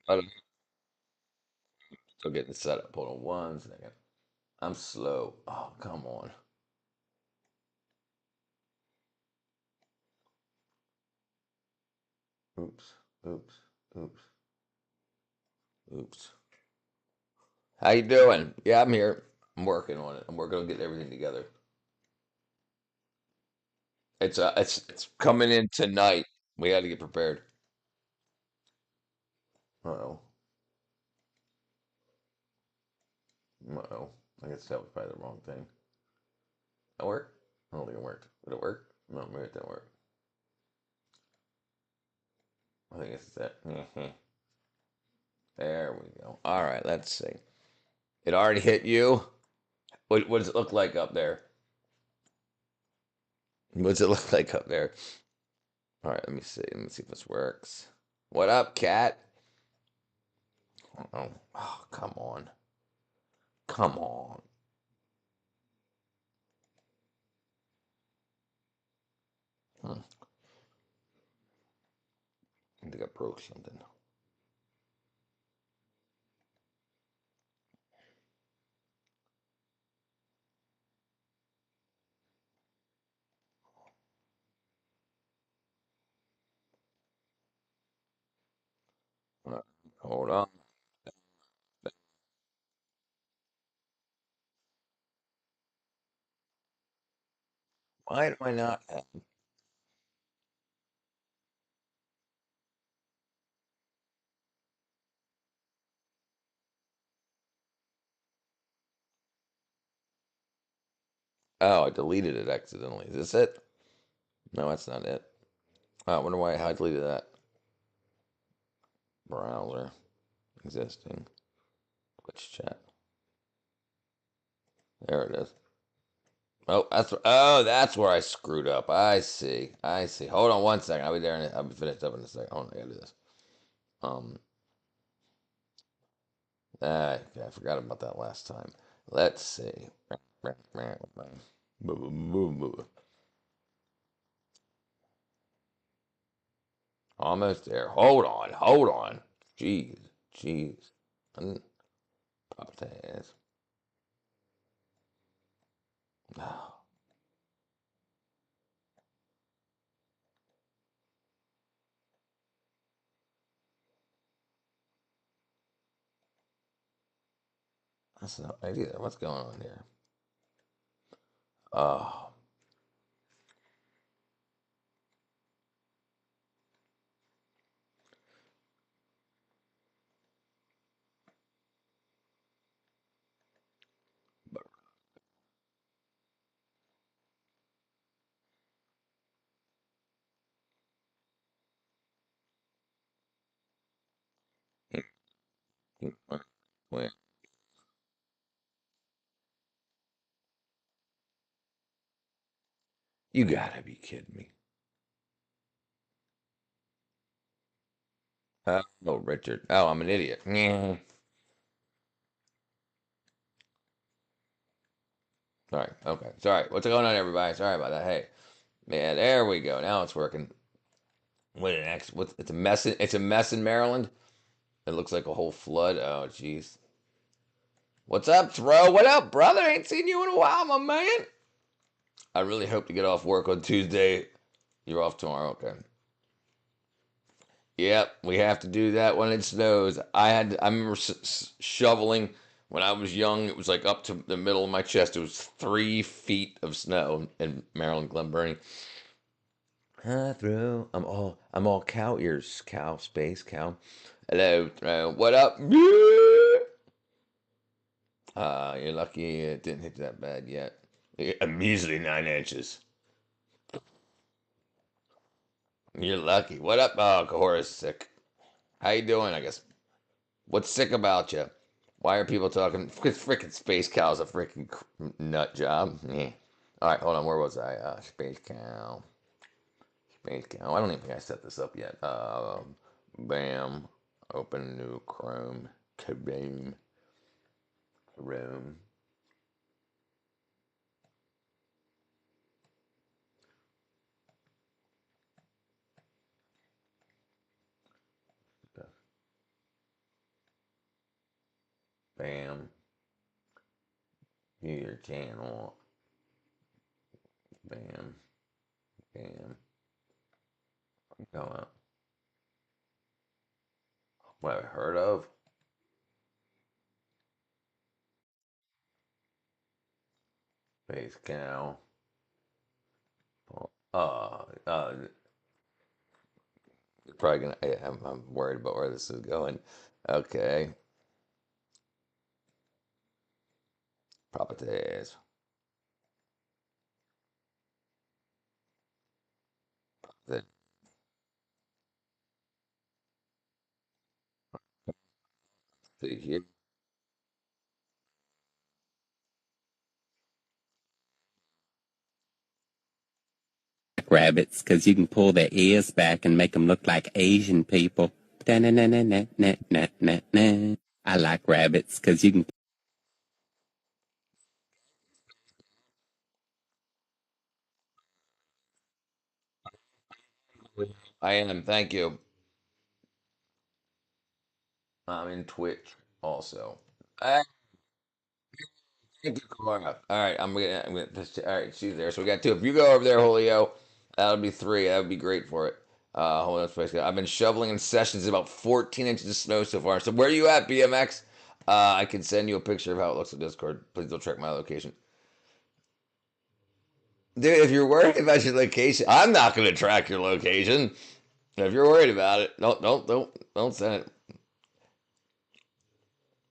I'm still getting set up. Hold on one second. I'm slow. Oh, come on. Oops. Oops. Oops. Oops. How you doing? Yeah, I'm here. I'm working on it. I'm working on getting everything together. It's coming in tonight. We had to get prepared. Uh-oh. Uh-oh. I guess that was probably the wrong thing. That work? I don't think it worked. Did it work? No, maybe it didn't work. I think it's that. There we go. All right, let's see. It already hit you. What does it look like up there? What does it look like up there? All right, let me see. Let me see if this works. What up, cat? Oh, oh, come on. Come on. Hmm. I think I broke something. Uh, Hold on. Why do I not have... Oh, I deleted it accidentally. Is this it? No, that's not it. Oh, I wonder why I deleted that. Browser. Existing. Twitch chat. There it is. That's where I screwed up. I see. I see. Hold on one second. I'll be there. I'll be finished up in a second. Hold on, I gotta do this. Um, I forgot about that last time. Let's see. Almost there. Hold on. Hold on. Jeez. Jeez. Potatoes. Oh, that's no idea. What's going on here? Oh, wait. You gotta be kidding me. Oh, Richard. Oh, I'm an idiot. Sorry. Okay. Sorry. What's going on, everybody? Sorry about that. Hey, man. There we go. Now it's working. What an ex. What's it's a mess. It's a mess in Maryland. It looks like a whole flood. Oh, jeez. What's up, Throw? What up, brother? Ain't seen you in a while, my man. I really hope to get off work on Tuesday. You're off tomorrow. Okay. Yep, we have to do that when it snows. I remember shoveling when I was young. It was like up to the middle of my chest. It was 3 feet of snow in Maryland, Glen Burnie. Throw. I'm all cow ears. Cow space cow. Hello, Throw. What up? You're lucky it didn't hit that bad yet. A measly 9 inches. You're lucky. What up? Oh, Kahora's sick. How you doing? I guess. What's sick about you? Why are people talking? Because freaking Space Cow's a freaking nut job. Yeah. All right, hold on. Where was I? Space Cow. Space Cow. I don't even think I set this up yet. Bam. Open new Chrome. Kaboom. Chrome. Bam. View your channel. Bam. Bam. Go up. What I heard of? Base cow. You're probably gonna. I'm worried about where this is going. Okay. Properties. Let's see here. Rabbits because you can pull their ears back and make them look like Asian people. Da-na-na-na-na-na-na-na. I like rabbits because you can. I am. Thank you. I'm in Twitch also. Thank you, Cora. All right, all right, she's there. So we got two. If you go over there, Julio, that'll be three. That would be great for it. Hold on, space. I've been shoveling in sessions about 14 inches of snow so far. So where are you at, BMX? I can send you a picture of how it looks on Discord. Please don't track my location. Dude, if you're worried about your location, I'm not going to track your location. If you're worried about it, don't send it.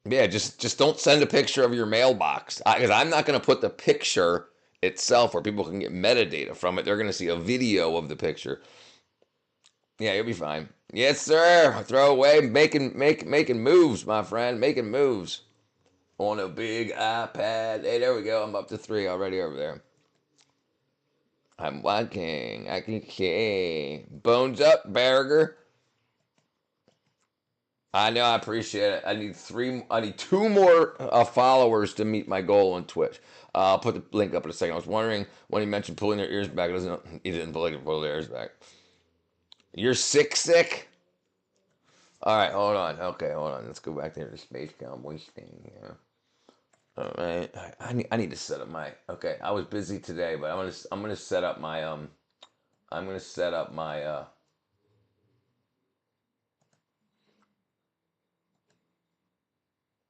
Yeah, just don't send a picture of your mailbox because I'm not going to put the picture itself where people can get metadata from it. They're going to see a video of the picture. Yeah, you'll be fine. Yes, sir. Throw away making moves, my friend. Making moves on a big iPad. Hey, there we go. I'm up to three already over there. I'm watching. I can see. Bones up, Berger. I know. I appreciate it. I need three. I need two more followers to meet my goal on Twitch. I'll put the link up in a second. I was wondering when he mentioned pulling their ears back. He didn't pull their ears back. You're sick. All right, hold on. Okay, hold on. Let's go back to the Space Cowboys thing here. All right, I need to set up my. Okay, I was busy today, but I'm gonna set up my I'm gonna set up my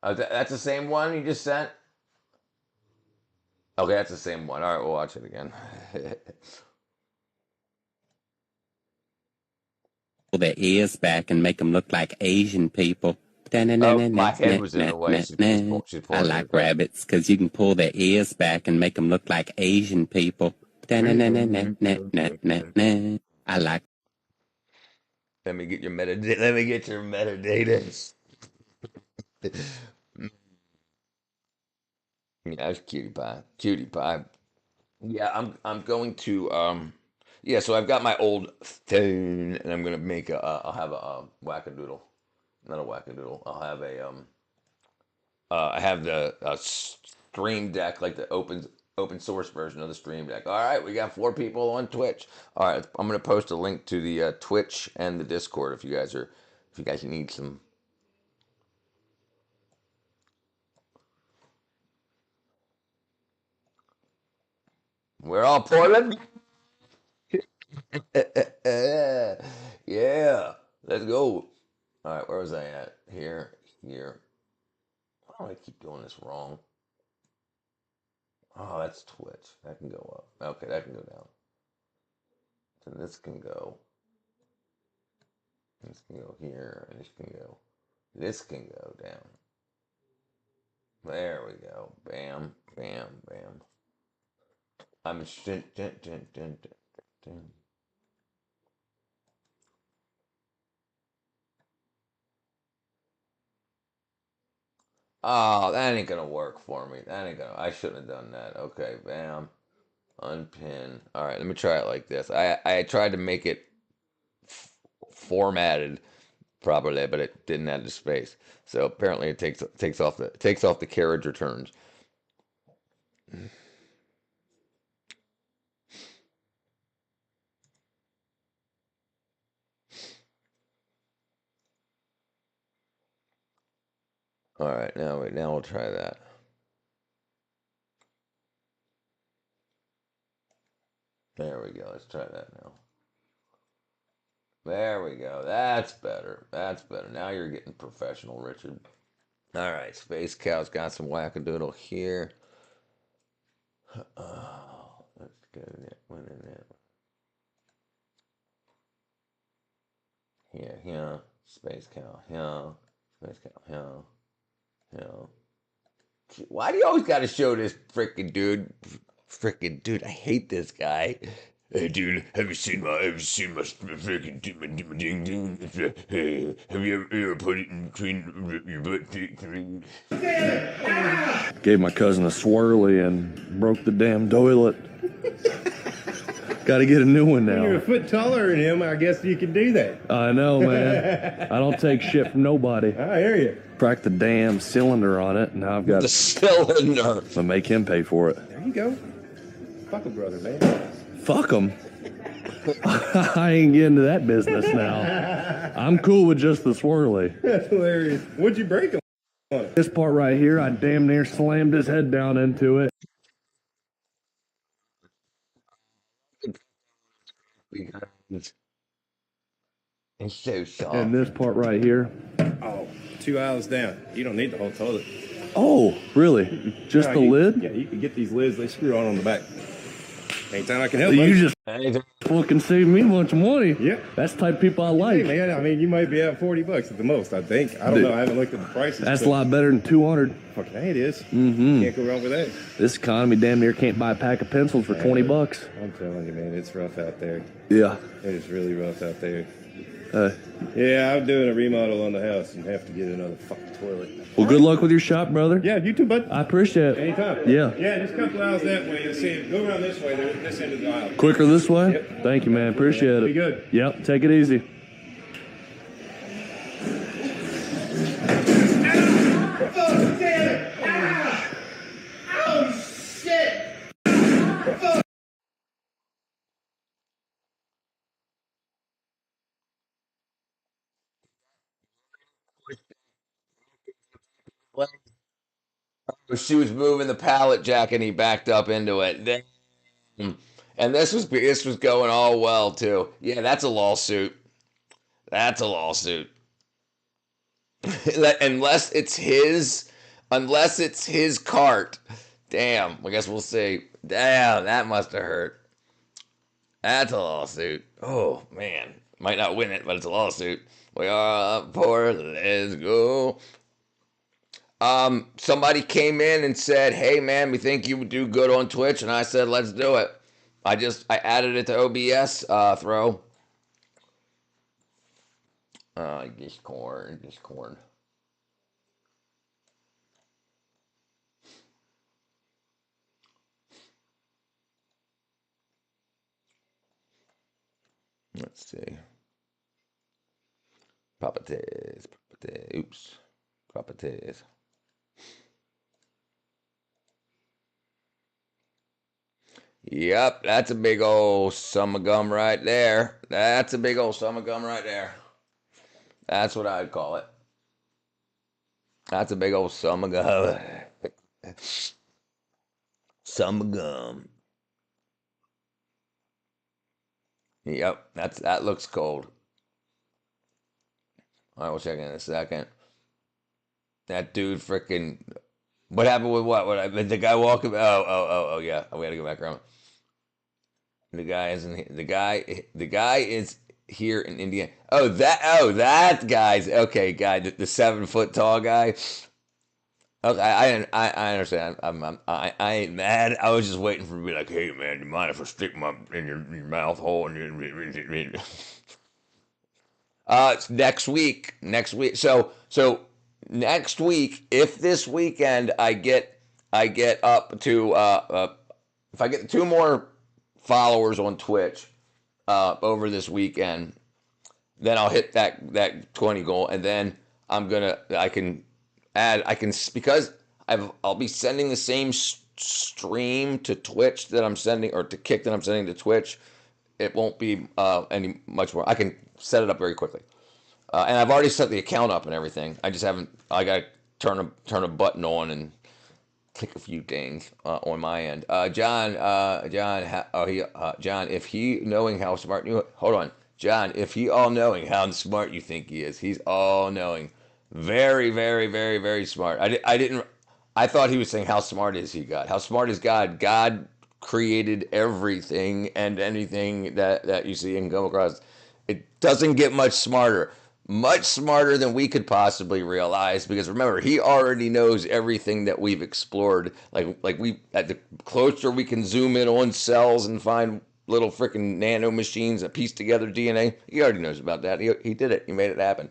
that's the same one you just sent. Okay, that's the same one. All right, we'll watch it again. Pull their ears back and make them look like Asian people. Oh, my head was in the way. Da-na-na-na-na-na-na. She's I pulling like it back. rabbits because you can pull their ears back and make them look like Asian people. Da-na-na-na-na-na-na-na. I like. Let me get your metadata. Let me get your metadata. Yeah, that's cutie pie. Cutie pie. Yeah, I'm going to yeah, so I've got my old phone and I'm gonna make a I'll have a wackadoodle. Not a wackadoodle. I'll have a I have the Stream Deck, like the open source version of the Stream Deck. All right, we got four people on Twitch. All right, I'm gonna post a link to the Twitch and the Discord if you guys need some. We're all Portland. Yeah, let's go. All right, where was I at? Here. Why do I keep doing this wrong? Oh, that's Twitch. That can go up. Okay, that can go down. So this can go. This can go here, and this can go. This can go down. There we go. Bam, bam, bam. I'm dun, dun, dun, dun, dun, dun. Oh, that ain't gonna work for me. That ain't gonna. I shouldn't have done that. Okay, bam, unpin. All right, let me try it like this. I tried to make it formatted properly, but it didn't add the space. So apparently it takes off the carriage returns. All right, now wait, now we'll try that. There we go. Let's try that now. There we go. That's better. That's better. Now you're getting professional, Richard. All right, Space Cow's got some wackadoodle here. Oh, let's go that one in there. Here, here. Space Cow, here. Space Cow, here. Here. Why do you always got to show this freaking dude? Freaking dude, I hate this guy. Hey, dude, have you seen my freaking ding ding? Hey, have you ever put it in between your butt cheeks? Gave my cousin a swirly and broke the damn toilet. Got to get a new one now. You're a foot taller than him. I guess you can do that. I know, man. I don't take shit from nobody. I hear you. Cracked the damn cylinder on it. Now I've got The cylinder. to make him pay for it. There you go. Fuck a brother, man. Fuck him. I ain't getting to that business now. I'm cool with just the swirly. That's hilarious. What'd you break him on it? This part right here, I damn near slammed his head down into it. It's so soft. And this part right here. Oh, 2 aisles down. You don't need the whole toilet. Oh, really? Just the lid? Yeah, you can get these lids. They screw on the back. Anytime I can help, You buddy. just fucking saved me a bunch of money. Yep. That's the type of people I like. Hey, man, I mean, you might be at $40 at the most, I think. I don't Dude. know. I haven't looked at the prices. That's a but lot better than 200. Fucking hey, it is. Mm-hmm. Can't go wrong with that. This economy damn near can't buy a pack of pencils for 20 bucks. I'm telling you, man, it's rough out there. Yeah. It is really rough out there. Uh, Yeah, I'm doing a remodel on the house and have to get another fucking toilet. well, good luck with your shop, brother. Yeah, you too, bud. I appreciate it. Anytime. Yeah. Yeah, just a couple aisles that way. You'll see it. Go around this way. They're at this end of the aisle. Quicker this way? Yep. Thank you, man. Appreciate it. Be good. Yep. Take it easy. She was moving the pallet jack and he backed up into it. And this was going all well too. Yeah, that's a lawsuit. That's a lawsuit. unless it's his cart. Damn, I guess we'll see. Damn, that must have hurt. That's a lawsuit. Oh man, might not win it, but it's a lawsuit. We are up for it. Let's go. Somebody came in and said, "Hey man, we think you would do good on Twitch," and I said, "Let's do it." I added it to OBS throw. Just corn. Let's see. Properties. Oops. Properties. Yep, that's a big old summer gum right there. That's a big old summer gum right there. That's what I'd call it. That's a big old summer gum. Summer gum. Yep, that looks cold. All right, we'll check in a second. That dude freaking. What happened with what? The guy walking? Oh, yeah. We gotta go back around. The guy isn't. The guy is here in Indiana. That guy's okay. Guy, the 7 foot tall guy. Okay, I understand. I ain't mad. I was just waiting for him to be like, "Hey man, you mind if I stick my in your mouth hole?" And it's next week. So next week, if this weekend I get up to if I get 2 more followers on Twitch over this weekend, then I'll hit that 20 goal, and then because I'll be sending the same stream to Twitch that I'm sending, or to Kick that I'm sending to Twitch. It won't be any much more. I can set it up very quickly. And I've already set the account up and everything. I just haven't. I got to turn a button on and click a few things on my end. John, if he knowing how smart you hold on, John, if he all knowing how smart you think he is, he's all knowing, very, very, very, very smart. I didn't. I thought he was saying how smart is he God? How smart is God? God created everything and anything that you see and come across. It doesn't get much smarter than we could possibly realize. Because remember, he already knows everything that we've explored. Like we at the closer we can zoom in on cells and find little freaking nano machines that piece together DNA. He already knows about that. He did it. He made it happen.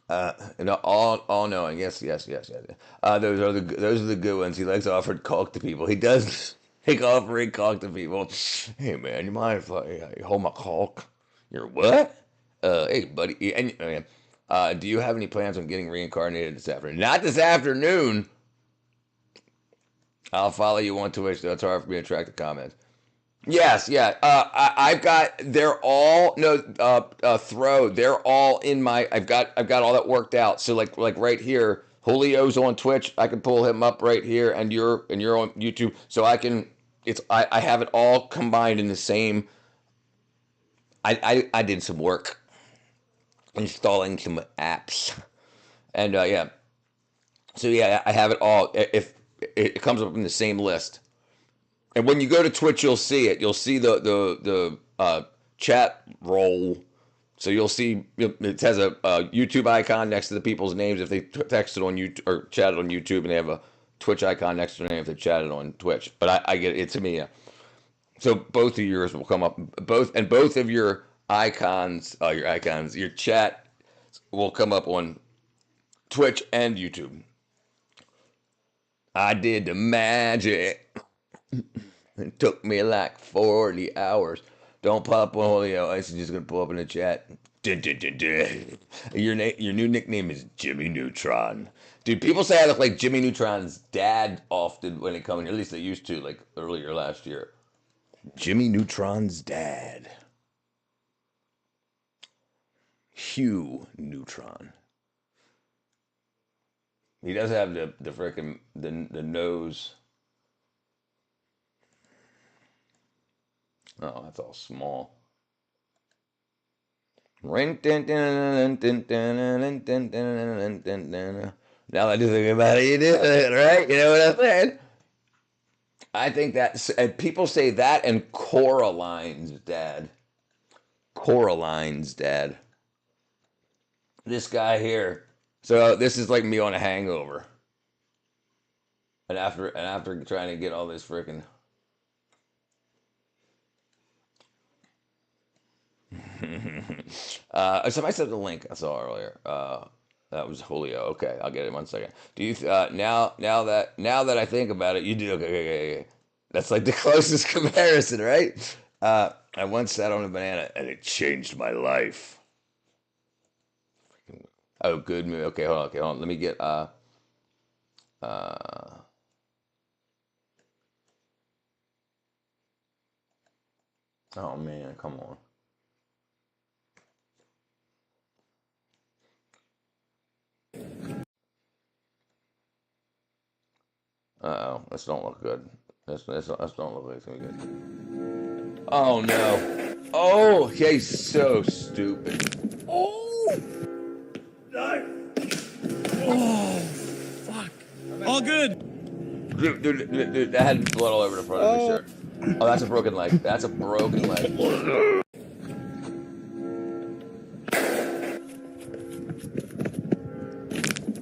And all knowing. Yes. Those are the good ones. He likes offering coke to people. He does like offering coke to people. Hey man, you mind if I hold my coke? You're what? Hey buddy. And do you have any plans on getting reincarnated this afternoon? Not this afternoon. I'll follow you on Twitch. Though it's hard for me to track the comments. Yes, yeah. I've got. They're all no. Throw. They're all in my. I've got all that worked out. So like right here, Julio's on Twitch. I can pull him up right here, and you're on YouTube. So I can. I have it all combined in the same. I did some work installing some apps, and yeah. So yeah, I have it all. If it comes up in the same list. And when you go to Twitch, you'll see it. You'll see the chat roll. So you'll see it has a YouTube icon next to the people's names if they texted on YouTube or chatted on YouTube, and they have a Twitch icon next to their name if they chatted on Twitch. But I get it to me. Yeah. So both of yours will come up. Both of your icons, your chat will come up on Twitch and YouTube. I did the magic. It took me like 40 hours. Don't pop on Julio. I'm just gonna pull up in the chat. Dun, dun, dun, dun. Your new nickname is Jimmy Neutron. Dude, people say I look like Jimmy Neutron's dad often when they come in. At least they used to, like earlier last year. Jimmy Neutron's dad. Hugh Neutron. He does have the frickin' the nose. Oh, that's all small. Now that I do think about it, you do it, right? You know what I'm saying? I think that, and people say that and Coraline's dad. Coraline's dad. This guy here. So this is like me on a hangover. And after trying to get all this freaking somebody said the link I saw earlier. That was Julio. Okay, I'll get it in 1 second. Do you now that I think about it, you do okay. That's like the closest comparison, right? I once sat on a banana and it changed my life. Oh, good movie. Okay, hold on. Let me get oh man, come on. Uh-oh, this don't look good. This don't look like it's gonna be good. Oh no. Oh, he's so stupid. Oh! No! Oh, fuck. All good. Dude, that had blood all over the front of his shirt. Oh, that's a broken leg. That's a broken leg.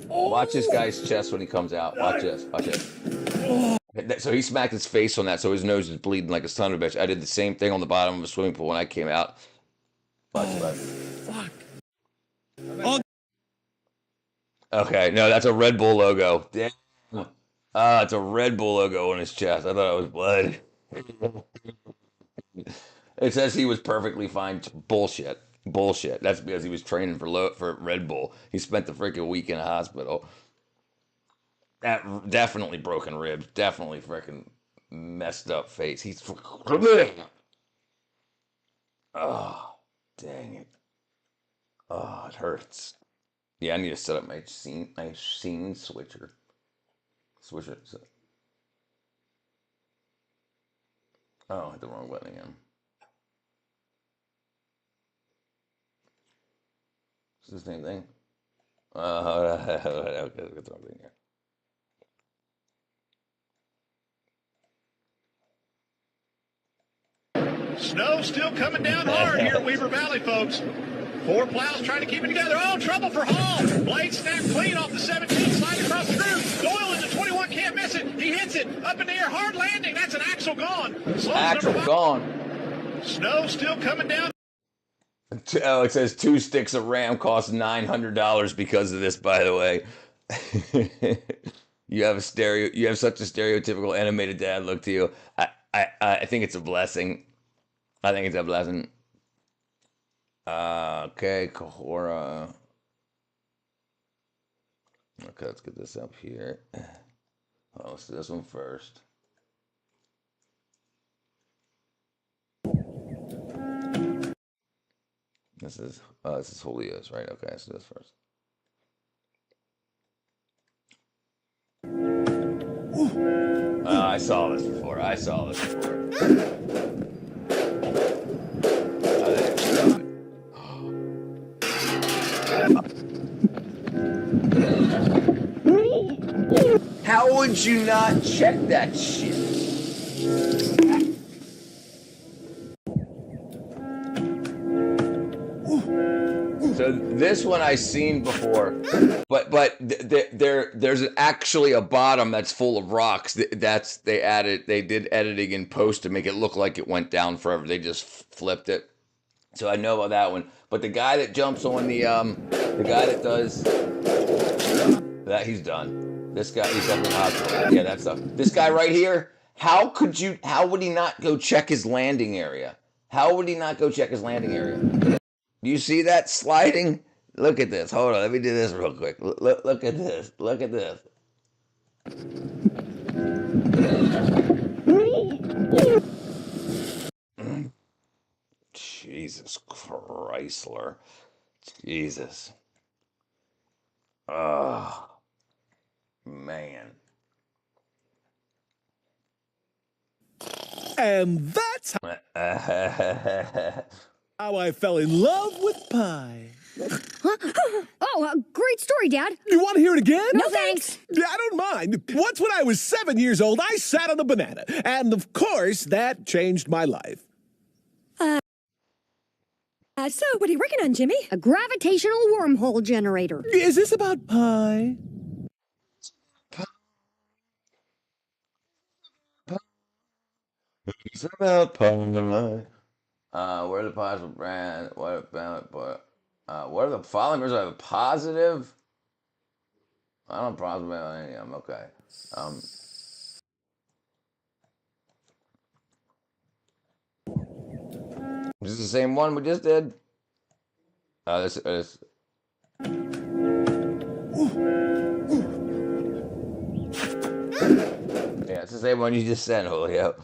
Watch this guy's chest when he comes out. Watch this. Watch this. So he smacked his face on that, so his nose is bleeding like a son of a bitch. I did the same thing on the bottom of a swimming pool when I came out. Watch. Fuck. Okay, no, that's a Red Bull logo. Damn. It's a Red Bull logo on his chest. I thought it was blood. It says he was perfectly fine. Bullshit. That's because he was training for Red Bull. He spent the freaking week in a hospital. That definitely broken ribs. Definitely freaking messed up face. He's oh, dang it. Oh, it hurts. Yeah, I need to set up my scene switcher. Switcher. Oh, I hit the wrong button again. Is this the same thing? Okay, that's the wrong thing here. Snow still coming down hard here at Weaver Valley, folks. 4 plows trying to keep it together. Oh, trouble for Hall. Blade snapped clean off the 17, sliding across the groove. Doyle in the 21, can't miss it. He hits it. Up in the air, hard landing. That's an axle gone. Axle gone. Snow still coming down. Oh, it says 2 sticks of RAM cost $900 because of this, by the way. You have such a stereotypical animated dad look to you. I think it's a blessing. I think it's a blessing. Okay, Kahora. Okay, let's get this up here. Oh, let's do this one first. This is Julio's, right? Okay, let's do this first. I saw this before. How would you not check that shit? So this one I seen before, but there's actually a bottom that's full of rocks. They did editing in post to make it look like it went down forever. They just flipped it. So I know about that one. But the guy that jumps on the guy that does that, he's done. This guy, he's up in the hospital. Yeah, that stuff. This guy right here, how would he not go check his landing area? How would he not go check his landing area? Do you see that sliding? Look at this. Hold on, let me do this real quick. Look at this. Look at this. Jesus Chrysler. Jesus. Oh, man. And that's how I fell in love with pie. Oh, great story, Dad. You want to hear it again? No, thanks. I don't mind. Once when I was 7 years old, I sat on a banana. And of course, that changed my life. So what are you working on, Jimmy? A gravitational wormhole generator. Is this about pie? It's about pie. What are the possible brands? What are the following words? I have a positive. I don't possibly have any. I'm okay. Is this the same one we just did? This. Yeah, it's the same one you just sent, Julio.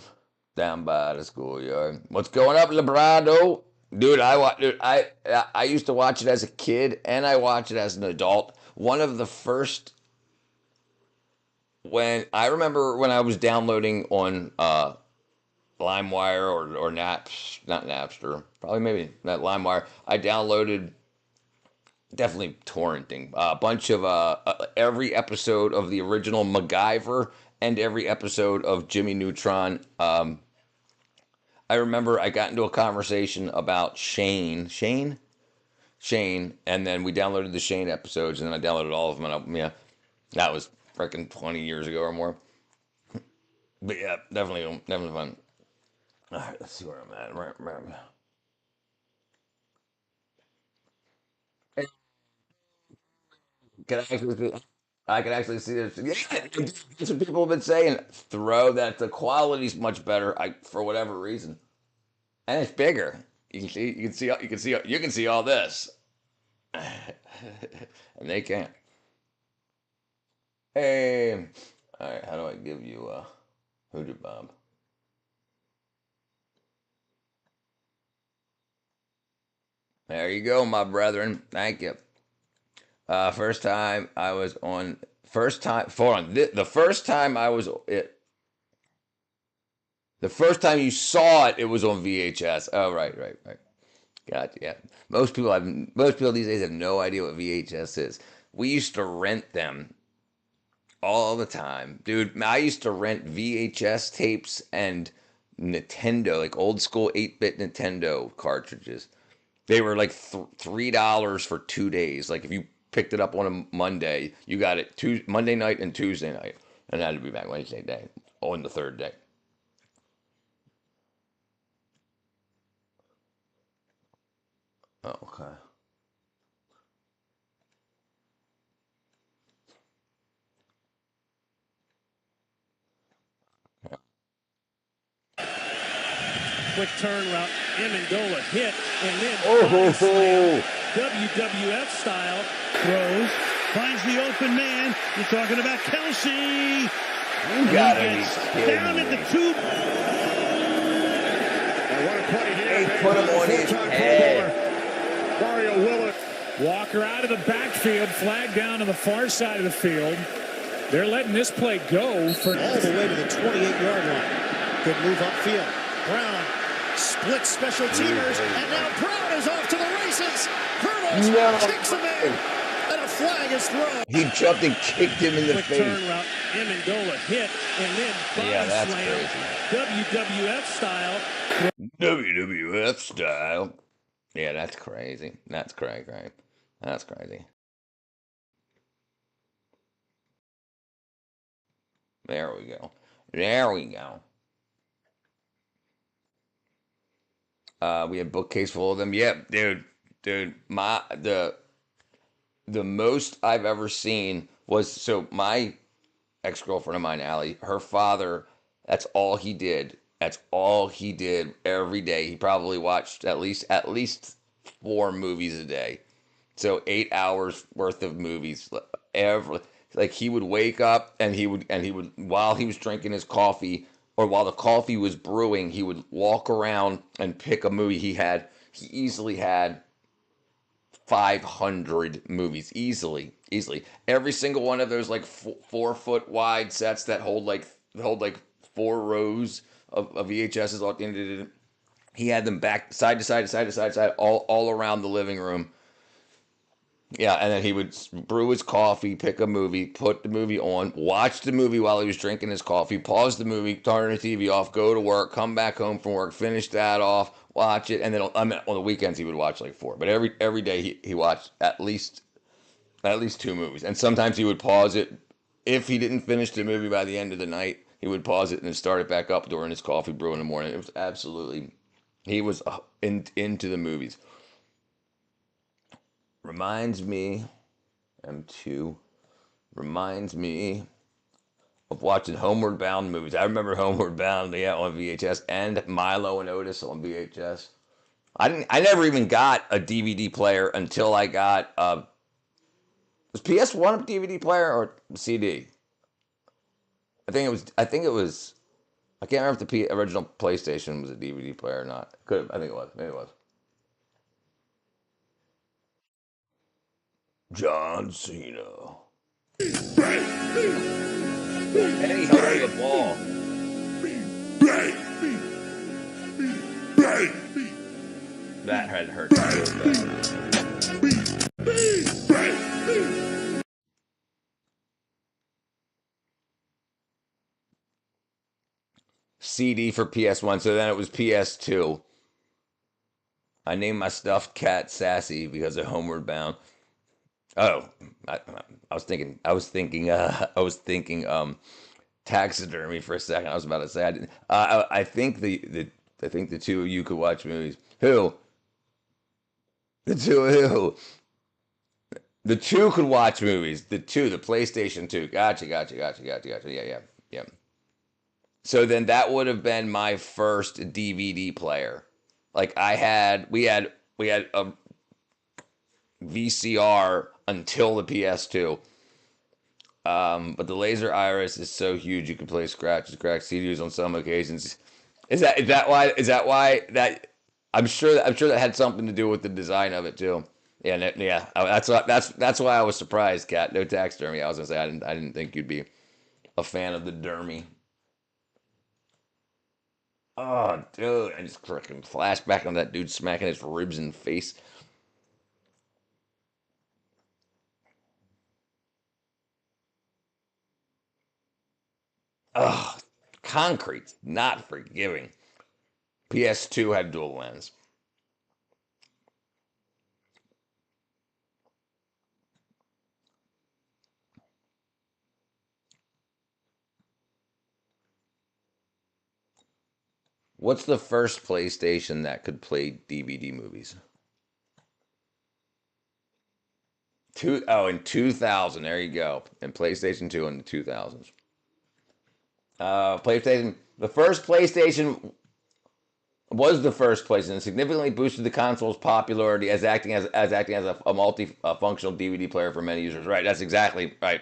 Down by the schoolyard. What's going up, Librado? Dude, I used to watch it as a kid, and I watch it as an adult. One of the first, when I remember when I was downloading on LimeWire or not Napster, probably maybe not LimeWire. I downloaded, definitely torrenting, a bunch of every episode of the original MacGyver and every episode of Jimmy Neutron. I remember I got into a conversation about Shane, and then we downloaded the Shane episodes, and then I downloaded all of them, and yeah, that was freaking 20 years ago or more. But yeah, definitely fun. All right, let's see where I'm at. I can actually see this. Yeah, that's what people have been saying. Throw that the quality's much better. For whatever reason, and it's bigger. You can see all this, and they can't. Hey, all right. How do I give you a Hooter Bob? There you go, my brethren. Thank you. First time I was on. First time. Hold on. The first time I was it. The first time you saw it, it was on VHS. Oh, right. Gotcha. Yeah. Most people these days have no idea what VHS is. We used to rent them all the time, dude. I used to rent VHS tapes and Nintendo, like old school 8-bit Nintendo cartridges. They were like $3 for 2 days. Like if you picked it up on a Monday, you got it Monday night and Tuesday night, and that would be back Wednesday day on the third day. Oh, okay. Quick turn route, Amendola hit, and then WWF style throws, finds the open man. You're talking about Kelsey. You gotta be kidding down me. at the two. And what a play here. They put him on his head. Mario Willis. Walker out of the backfield, flag down to the far side of the field. They're letting this play go for all the way to the 28-yard line. Good move upfield. Brown split special teamers, and now Brown is off to the races. Hurdles, kicks him in, and a flag is thrown. He jumped and kicked him in the quick face. turn route, Amendola hit, and then Yeah, that's slam, crazy. WWF style. WWF style. Yeah, that's crazy. That's crazy. That's crazy. There we go. There we go. We had bookcase full of them. Yep, dude. The most I've ever seen was, so my ex-girlfriend of mine, Allie, her father, that's all he did. That's all he did every day. He probably watched at least 4 movies a day. So 8 hours worth of movies. Like he would wake up and he would while he was drinking his coffee, or while the coffee was brewing, he would walk around and pick a movie. He easily had 500 movies, easily. Every single one of those like 4-foot wide sets that hold like 4 rows of VHSs. He had them back side to side, all around the living room. Yeah, and then he would brew his coffee, pick a movie, put the movie on, watch the movie while he was drinking his coffee, pause the movie, turn the TV off, go to work, come back home from work, finish that off, watch it, and then on the weekends he would watch like 4. But every day he watched at least 2 movies, and sometimes he would pause it if he didn't finish the movie by the end of the night. He would pause it and then start it back up during his coffee brew in the morning. It was absolutely, he was into the movies. Reminds me of watching Homeward Bound movies. I remember Homeward Bound, yeah, on VHS, and Milo and Otis on VHS. I never even got a DVD player until I got was PS1 a DVD player or CD? I think it was. I can't remember if the original PlayStation was a DVD player or not. Could have. I think it was. Maybe it was. John Cena. And he held the ball. That had hurt so bad. CD for PS1, so then it was PS2. I named my stuffed cat Sassy because of Homeward Bound. Oh, I was thinking taxidermy for a second. I was about to say I didn't. I think the two of you could watch movies. Who? The two of who? The two could watch movies. The PlayStation 2. Gotcha. Yeah. So then that would have been my first DVD player. Like we had a VCR until the PS2. But the laser iris is so huge you can play scratch CDs on some occasions. Is that why that I'm sure that had something to do with the design of it too. Yeah, yeah. That's why I was surprised, Cat. No taxidermy. I was gonna say I didn't think you'd be a fan of the dermy. Oh, dude, I just freaking flashback on that dude smacking his ribs in the face. Ugh, concrete, not forgiving. PS2 had dual lens. What's the first PlayStation that could play DVD movies? In 2000. There you go. And PlayStation 2 in the 2000s. PlayStation. The first PlayStation was the first PlayStation and significantly boosted the console's popularity as acting as a multi-functional DVD player for many users. Right. That's exactly right.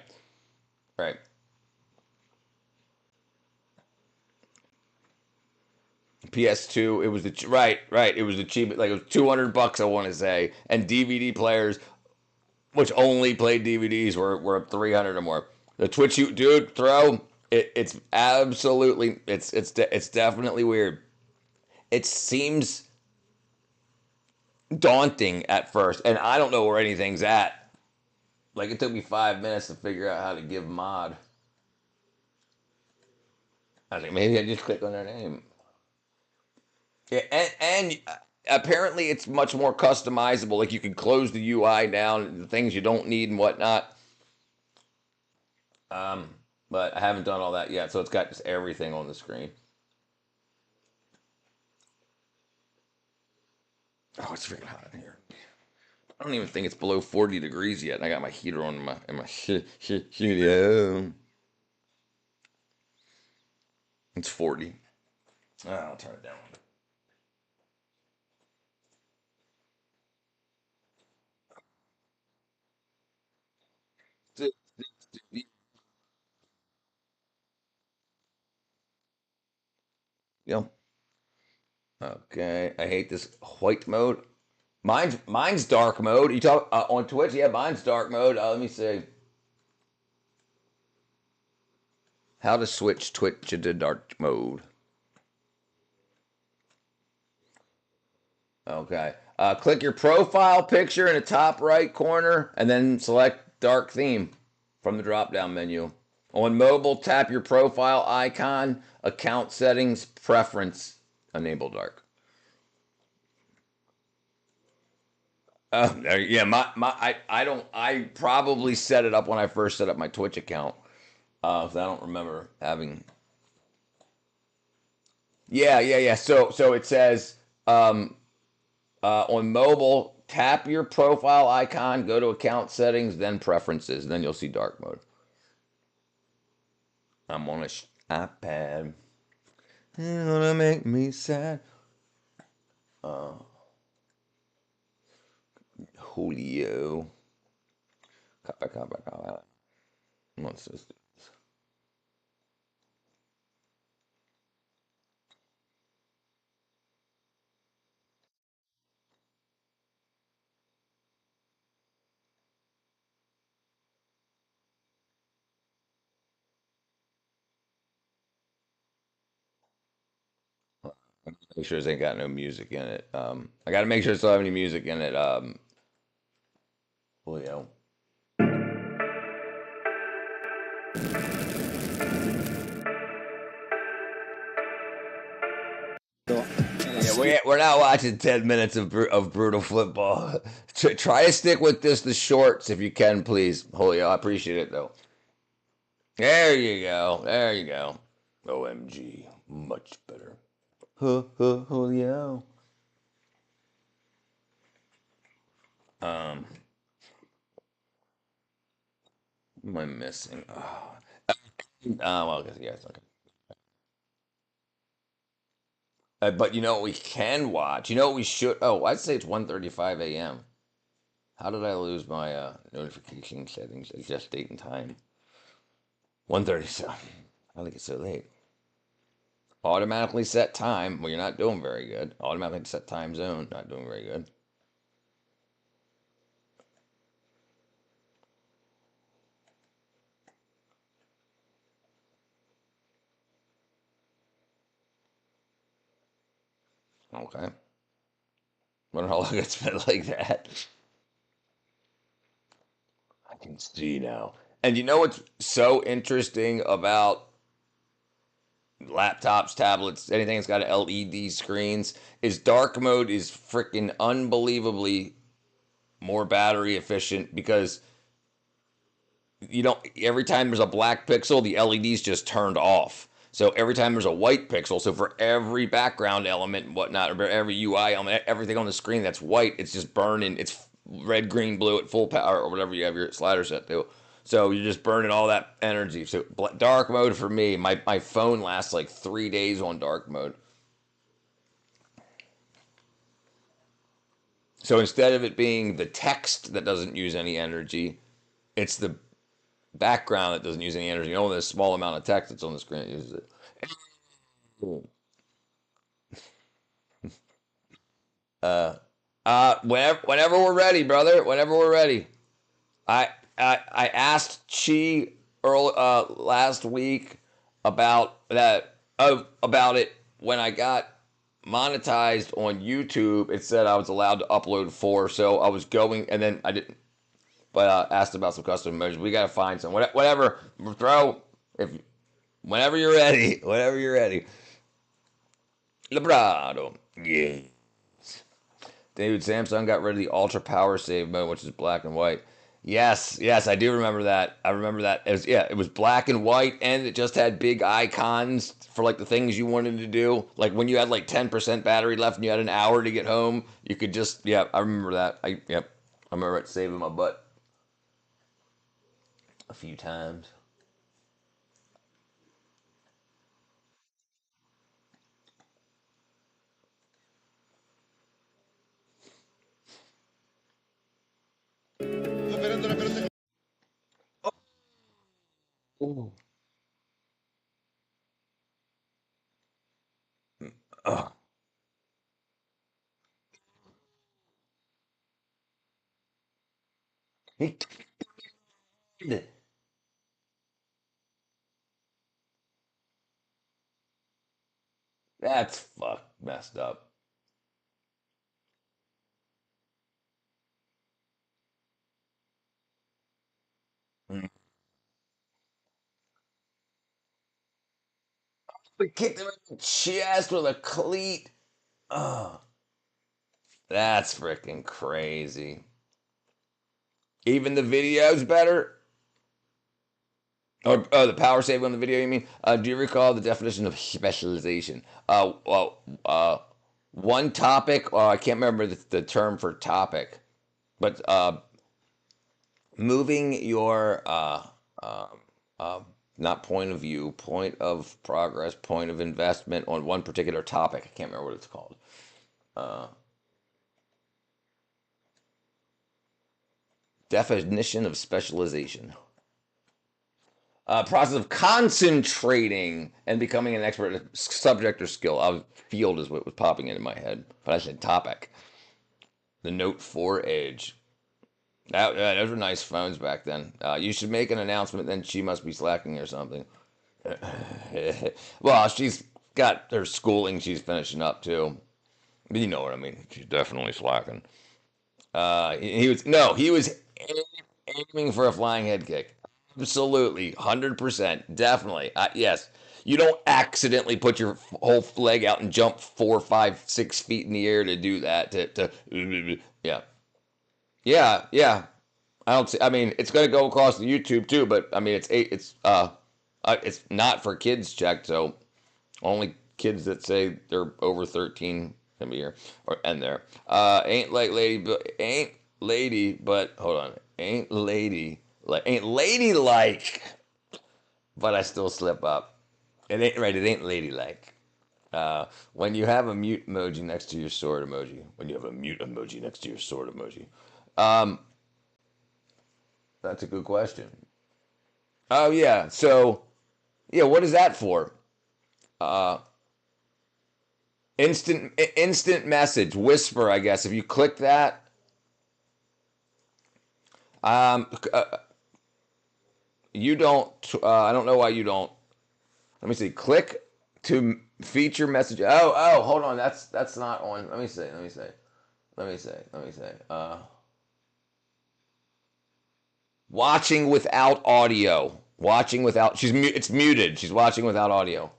Right. PS2. It was right. It was the cheap. Like it was $200. I want to say, and DVD players, which only played DVDs, were 300 or more. The Twitch you dude throw it's absolutely it's definitely weird. It seems daunting at first, and I don't know where anything's at. Like it took me 5 minutes to figure out how to give mod. I was like, maybe I just click on their name. Yeah, and apparently it's much more customizable. Like you can close the UI down, the things you don't need and whatnot. Um, but I haven't done all that yet, so it's got just everything on the screen. Oh, it's freaking hot in here. I don't even think it's below 40 degrees yet. And I got my heater on in my studio. It's 40. Oh, I'll turn it down. Yep. Okay. I hate this white mode. Mine's dark mode. You talk on Twitch? Yeah, mine's dark mode. Let me see. How to switch Twitch to dark mode. Okay. Click your profile picture in the top right corner and then select dark theme from the drop down menu. On mobile, tap your profile icon, account settings, preference, enable dark. Yeah, I probably set it up when I first set up my Twitch account. 'Cause I don't remember having. Yeah. So it says on mobile, tap your profile icon, go to account settings, then preferences, and then you'll see dark mode. I'm on a iPad. You're gonna make me sad. Uh, Julio. What's this? Make sure it ain't got no music in it. I got to make sure it still have any music in it. Julio. Yeah, we're not watching 10 minutes of brutal football. Try to stick with the shorts if you can, please, Julio. I appreciate it though. There you go. There you go. OMG, much better. Julio. Um, what am I missing? Well, I guess yes. Okay. But you know what we can watch? You know what we should? Oh, I'd say it's 1:35 a.m. How did I lose my notification settings? Adjust date and time. 1:37. I think it's so late. Automatically set time. Well, you're not doing very good. Automatically set time zone. Not doing very good. Okay. Wonder how long it's been like that. I can see now. And you know what's so interesting about laptops, tablets, anything that's got LED screens is dark mode is freaking unbelievably more battery efficient because you don't every time there's a black pixel, the LED's just turned off. So every time there's a white pixel, so for every background element and whatnot, or every UI element, everything on the screen that's white, it's just burning. It's red, green, blue at full power or whatever you have your slider set to. So you're just burning all that energy. So dark mode for me, my phone lasts like 3 days on dark mode. So instead of it being the text that doesn't use any energy, it's the background that doesn't use any energy. Only the small amount of text that's on the screen that uses it. Whenever we're ready, brother. Whenever we're ready. I asked Chi last week about that about it when I got monetized on YouTube. It said I was allowed to upload 4, so I was going, and then I didn't. But asked about some custom emojis. We gotta find some. Whatever, throw if whenever you're ready. Whenever you're ready. Librado. Yeah. Dude, Samsung got rid of the ultra power save mode, which is black and white. Yes, yes, I do remember that. I remember that. It was black and white, and it just had big icons for like the things you wanted to do. Like when you had like 10% battery left and you had an hour to get home, you could just I remember that. I remember it saving my butt a few times. Ooh. Ugh. He did. That's messed up. Mm. We kicked him in the chest with a cleat. Oh, that's freaking crazy. Even the video's better. Or the power save on the video, you mean? Do you recall the definition of specialization? One topic, I can't remember the term for topic, but moving your, uh, not point of view, point of progress, point of investment on one particular topic. I can't remember what it's called. Uh, Definition of specialization. Process of concentrating and becoming an expert at a subject or skill. Field is what was popping into my head, but I said topic. The Note 4 Edge. Those were nice phones back then. You should make an announcement, then she must be slacking or something. Well, she's got her schooling she's finishing up too. You know what I mean. She's definitely slacking. He was aiming for a flying head kick. Absolutely, 100%, definitely. Yes, you don't accidentally put your whole leg out and jump 4, 5, 6 feet in the air to do that. Yeah, yeah. I don't see. I mean, it's going to go across the YouTube too, but I mean, it's not for kids checked, so only kids that say they're over 13 can be here or and there. Ain't lady, but hold on, ain't ladylike, but I still slip up. It ain't right. It ain't ladylike. When you have a mute emoji next to your sword emoji, when you have a mute emoji next to your sword emoji, um, that's a good question. Oh yeah, so yeah, what is that for? Uh, instant message whisper, I guess. If you click that, um, uh, you don't. I don't know why you don't. Let me see. Click to Feature message. Oh, hold on. That's not on. Let me see. Watching without audio. Watching without. It's muted. She's watching without audio.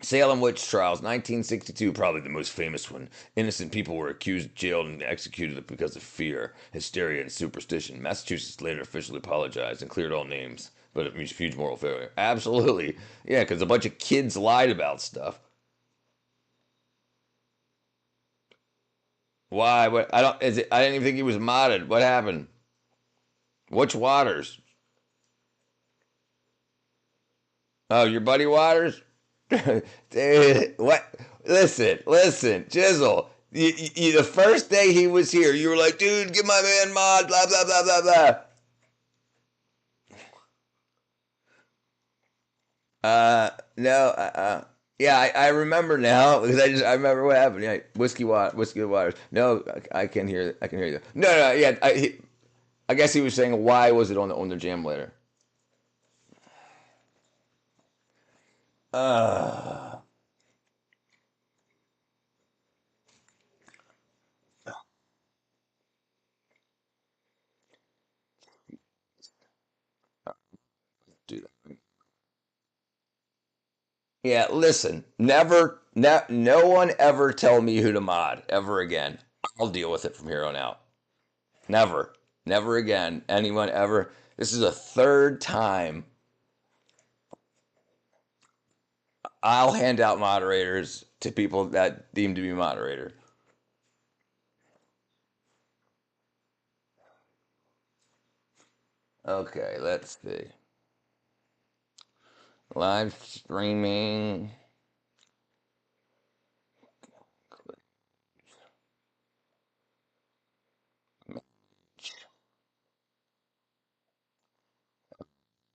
Salem witch trials, 1962, probably the most famous one. Innocent people were accused, jailed, and executed because of fear, hysteria, and superstition. Massachusetts later officially apologized and cleared all names, but it was a huge moral failure. Absolutely, yeah, because a bunch of kids lied about stuff. Why? What? I don't. Is it? I didn't even think he was modded. What happened? Which Waters? Oh, your buddy Waters? Dude, what? Listen, Jizzle. The first day he was here, you were like, dude, give my man mod, blah, blah, blah, blah, blah. No, yeah, I remember now because I remember what happened. Yeah, whiskey waters. No, I can hear you. No, yeah, I guess he was saying why was it on the jam later? Uh, dude. Yeah, listen, no one ever tell me who to mod ever again. I'll deal with it from here on out. Never again. Anyone ever. This is a third time I'll hand out moderators to people that deem to be moderator. Okay, let's see. Live streaming.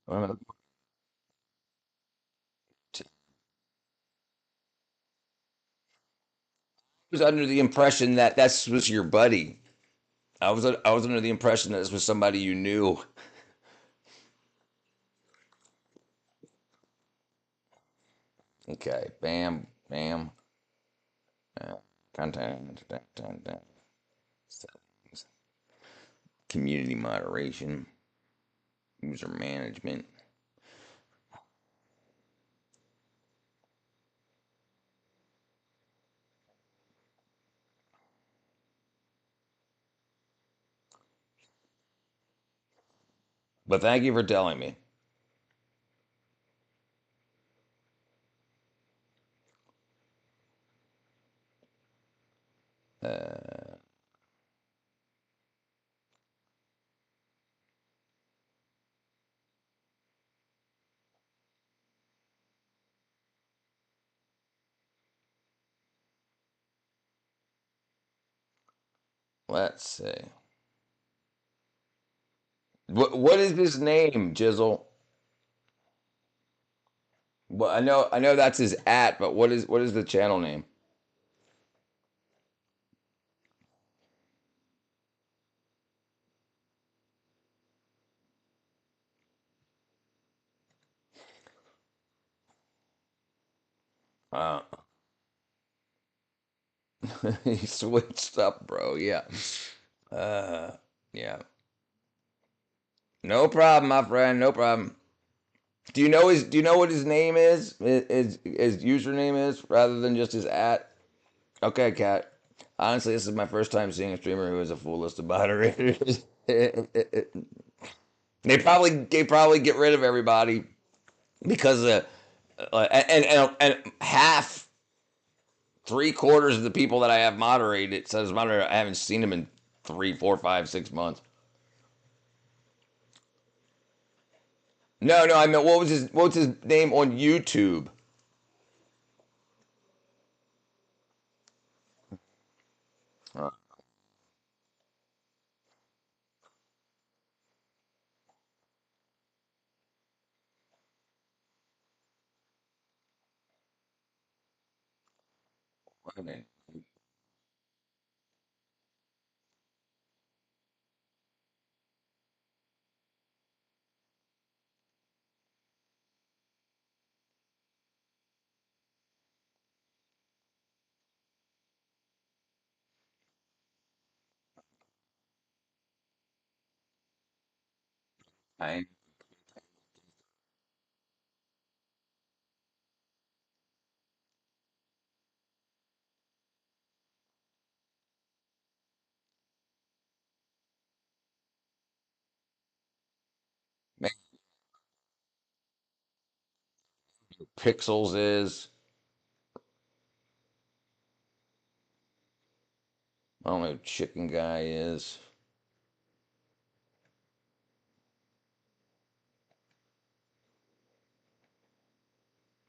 I was under the impression that this was your buddy. I was under the impression that this was somebody you knew. Okay, bam, bam. Content, settings, community moderation, user management. But thank you for telling me. Uh, let's see. What is his name, Jizzle? Well, I know that's his at, but what is the channel name? Uh, he switched up, bro. Yeah. Uh, yeah. No problem, my friend. No problem. Do you know what his name is? His username is rather than just his at? Okay, cat. Honestly, this is my first time seeing a streamer who has a full list of moderators. They probably get rid of everybody because and half, three-quarters of the people that I have moderated, it says moderator, I haven't seen them in 3, 4, 5, 6 months. No, I mean, what's his name on YouTube? Uh, okay. I man, Pixels is. I don't know who Chicken Guy is.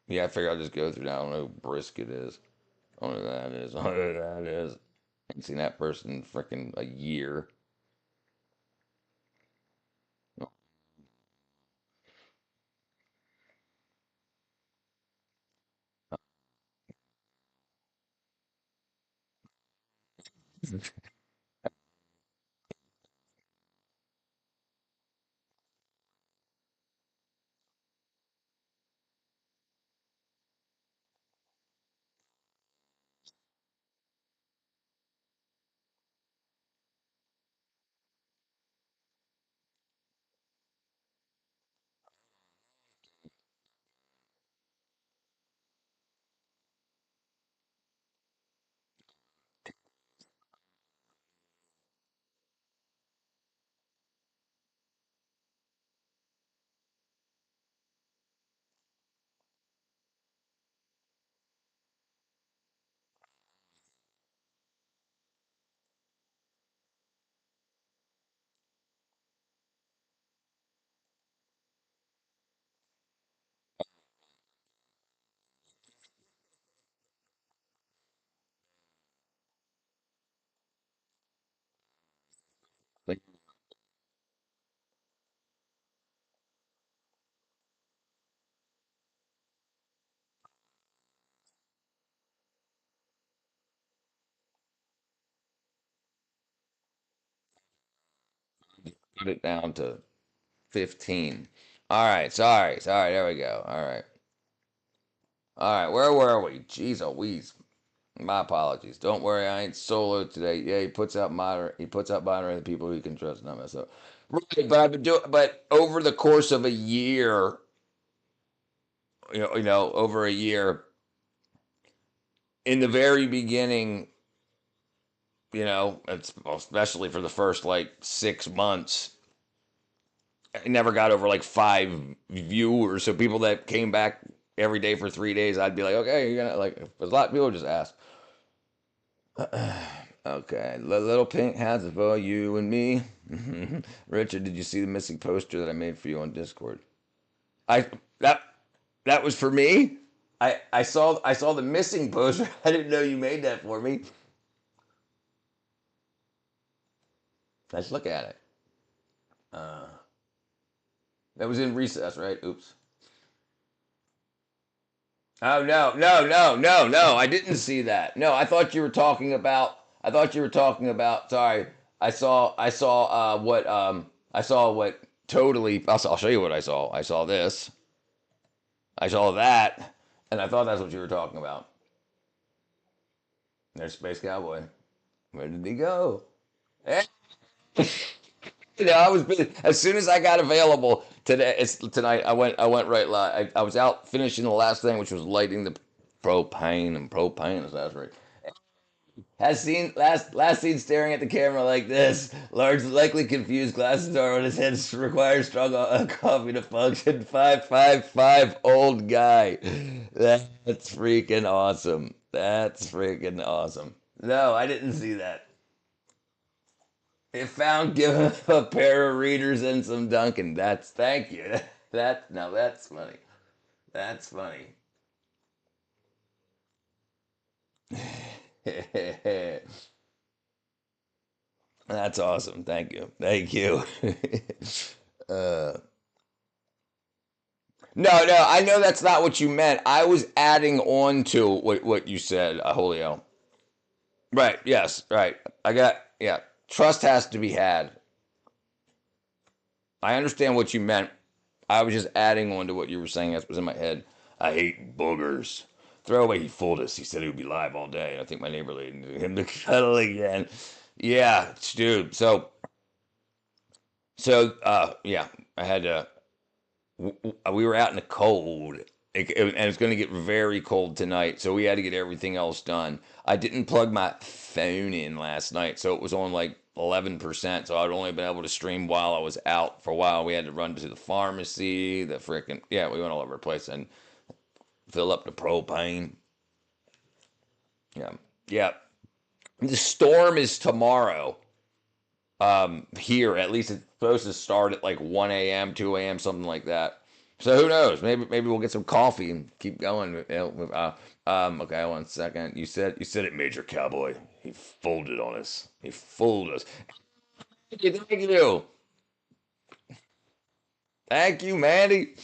Yeah, I figure I'll just go through that. I don't know who Brisket is. I don't know who that is. I don't know who that is. I haven't seen that person in freaking a year. Like, put it down to 15. All right, sorry. There we go. All right. Where were we? Jeez, Louise. My apologies. Don't worry, I ain't solo today. Yeah, he puts out moderate. He puts out moderating people who he can trust, not myself. Right, but I've been doing. But over the course of a year, over a year, in the very beginning, it's especially for the first like 6 months, I never got over like 5 viewers. So people that came back every day for 3 days, I'd be like, okay, you're gonna like. A lot of people just ask. Okay, little pink has it for you and me. Richard, did you see the missing poster that I made for you on Discord? I that that was for me. I saw the missing poster. I didn't know you made that for me. Let's look at it. Uh, that was in recess, right? Oops. Oh no! I didn't see that. No, I thought you were talking about. I thought you were talking about. Sorry, I saw what totally. I'll show you what I saw. I saw this. I saw that, and I thought that's what you were talking about. There's Space Cowboy. Where did he go? Eh, I was busy. As soon as I got available today, it's tonight. I went right live. I was out finishing the last thing, which was lighting the propane, and propane is that's right. Has seen last seen staring at the camera like this. Large, likely confused, glasses are on his head. Requires strong coffee to function. 5'5" old guy. That's freaking awesome. That's freaking awesome. No, I didn't see that. It found give him a pair of readers and some Dunkin'. That's thank you. That's funny. That's funny. That's awesome. Thank you. Thank you. uh, no. I know that's not what you meant. I was adding on to what you said, Julio. Right. Yes. Right. Yeah. Trust has to be had. I understand what you meant. I was just adding on to what you were saying. That was in my head. I hate boogers. Throw away. He fooled us. He said he would be live all day. I think my neighbor laid him to cuddle again. Yeah, dude. So yeah. I had to. We were out in the cold, and it's going to get very cold tonight, so we had to get everything else done. I didn't plug my phone in last night, so it was on like 11%. So I'd only been able to stream while I was out. For a while, we had to run to the pharmacy. The freaking yeah, we went all over the place and fill up the propane. Yeah, yeah. The storm is tomorrow. Here, at least it's supposed to start at like 1 a.m., 2 a.m., something like that. So who knows? Maybe we'll get some coffee and keep going. Okay, 1 second. You said it, Major Cowboy. He folded on us. He fooled us. Thank you, thank you, Mandy.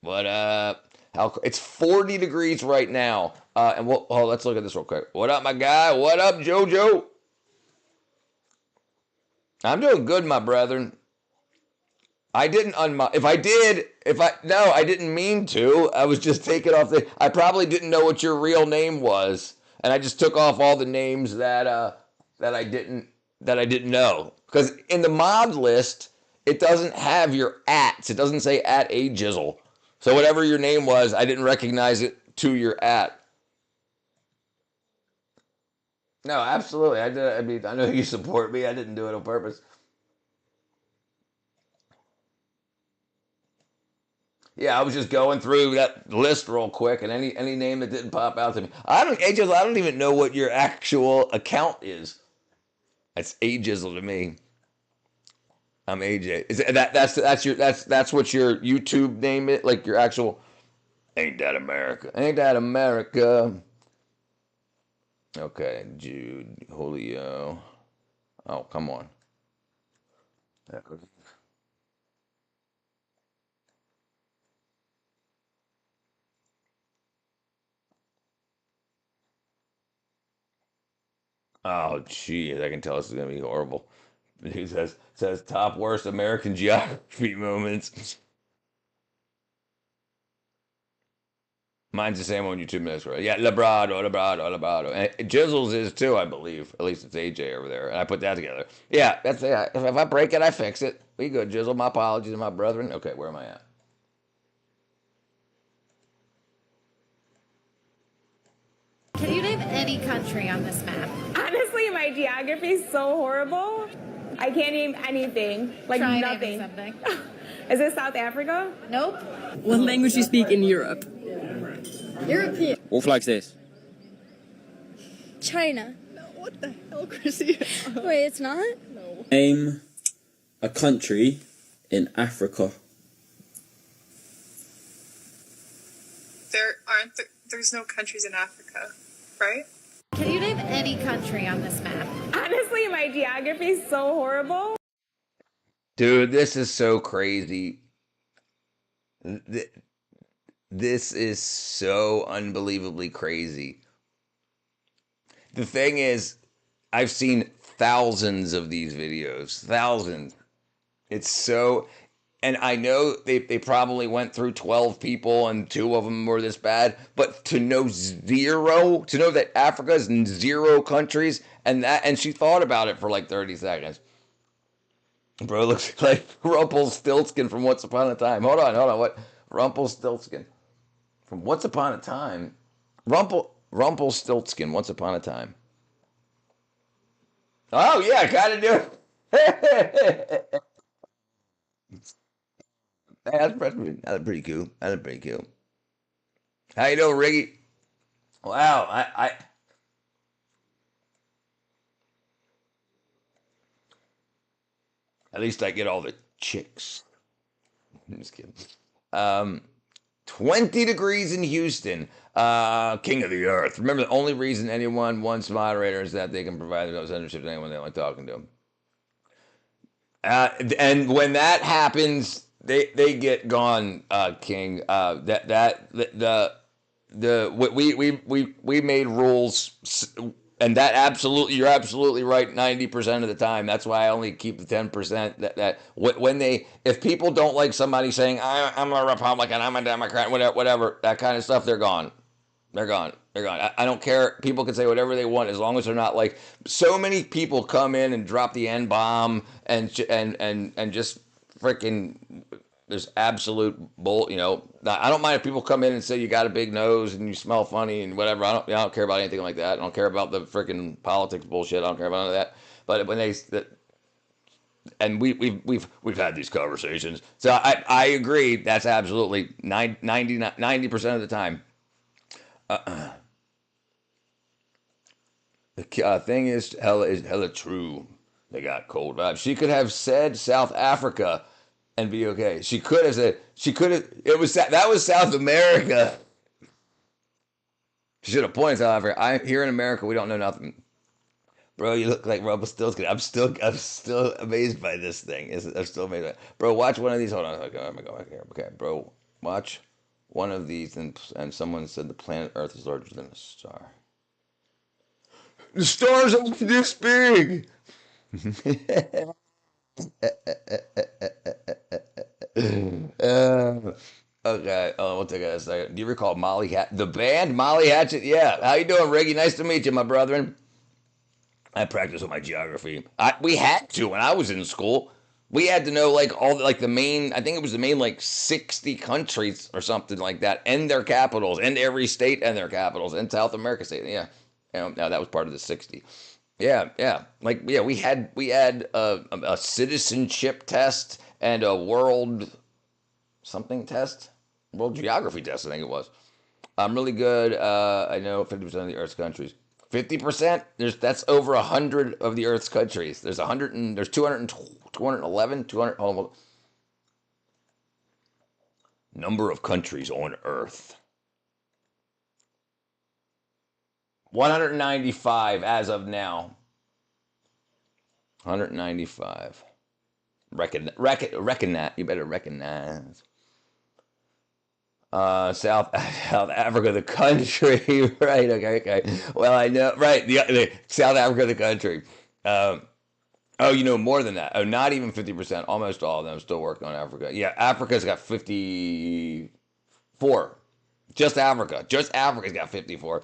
But how it's 40 degrees right now. And let's look at this real quick. What up, my guy? What up, JoJo? I'm doing good, my brethren. I didn't I didn't mean to. I was just taking off I probably didn't know what your real name was, and I just took off all the names that I didn't know. Because in the mod list, it doesn't have your ats. It doesn't say at a jizzle. So whatever your name was, I didn't recognize it to your at. No, absolutely. I did. I mean, I know you support me. I didn't do it on purpose. Yeah, I was just going through that list real quick, and any name that didn't pop out to me. I don't even know what your actual account is. That's Ajizzle to me. I'm AJ. That's what your YouTube name is, like your actual. Ain't that America? Ain't that America? Okay, Jude, Julio. Oh, come on. Oh, geez, I can tell this is gonna be horrible. He says top worst American geography moments. Mine's the same on YouTube minutes, right? Yeah, Labrado. And Jizzles is too, I believe. At least it's AJ over there, and I put that together. Yeah, that's yeah. If I break it, I fix it. We good, Jizzle. My apologies to my brethren. Okay, where am I at? Can you name any country on this map? Honestly, my geography is so horrible. I can't name anything. Like Try nothing. naming something. Is it South Africa? Nope. What language do you speak in Europe? European. What flag's this? China. No, what the hell, Chrissy? Wait, it's not? No. Name a country in Africa. There's no countries in Africa, right? Can you name any country on this map? Honestly, my geography is so horrible. Dude, this is so crazy. This is so unbelievably crazy. The thing is, I've seen thousands of these videos. Thousands. It's so... And I know they probably went through 12 people and 2 of them were this bad. But to know that Africa is in 0 countries, and she thought about it for like 30 seconds. Bro, looks like Rumpelstiltskin from Once Upon a Time. Hold on. What? Rumpelstiltskin. From Once Upon a Time? Rumpelstiltskin, Once Upon a Time. Oh, yeah, gotta do it. That's pretty cool. How you doing, Riggy? Wow, I at least I get all the chicks. I'm just kidding. 20 degrees in Houston. King of the earth. Remember, the only reason anyone wants moderators is that they can provide their censorship to anyone they like talking to. And when that happens, they get gone, King. We made rules, and that absolutely, you're absolutely right. 90% of the time, that's why I only keep the 10%. If people don't like somebody saying I'm a Republican, I'm a Democrat, whatever, that kind of stuff, they're gone. They're gone. I don't care. People can say whatever they want as long as they're not like. So many people come in and drop the N-bomb and just freaking there's absolute bull. You know, I don't mind if people come in and say you got a big nose and you smell funny and whatever. I don't care about anything like that. I don't care about the freaking politics bullshit. I don't care about none of that. But when and we've had these conversations, so I agree. That's absolutely 90% of the time. The thing is hella true. They got cold vibes. She could have said South Africa and be okay. She could have said it was that was South America. She should have pointed South Africa. Here in America we don't know nothing. Bro, you look like Rumpelstiltskin. I'm still amazed by this thing. I'm still amazed by it. Bro, watch one of these. Hold on. Okay, I'm gonna go back here. Okay, bro, watch one of these, and someone said the planet Earth is larger than a star. The stars are this big. Okay. Oh, we'll take a second. Do you recall the band Molly Hatchet? Yeah. How you doing, Riggy? Nice to meet you, my brethren. I practiced with my geography. We had to when I was in school. We had to know like all the main. I think it was the main like 60 countries or something like that, and their capitals, and every state and their capitals, and South America state. Yeah, now that was part of the 60. Yeah. We had a citizenship test and a world something test, world geography test. I think it was. I'm really good. I know 50% of the Earth's countries. 50%. That's over 100 of the Earth's countries. There's 100 and there's 200, 211, 200. Number of countries on Earth. 195 as of now. 195. Reckon that. You better recognize. South Africa, the country, right? Okay. Well, I know, right? The South Africa, the country. Oh, you know more than that. Oh, not even 50%. Almost all of them still working on Africa. Yeah, Africa's got 54. Just Africa. Just Africa's got 54.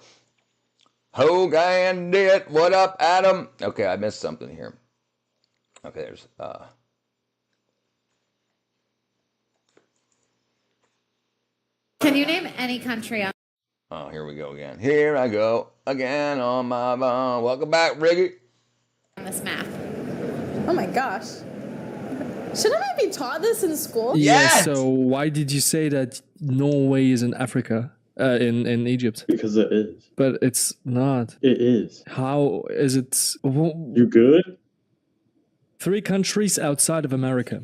Hogan did. What up, Adam? Okay, I missed something here. Okay, there's Can you name any country on? Oh, here we go again. Here I go again on my bone. Welcome back, Riggy. On this map. Oh my gosh. Shouldn't I be taught this in school? Yeah, Yes! so why did you say that Norway is in Africa? In Egypt? Because it is. But it's not. It is. How is it? You good? 3 countries outside of America.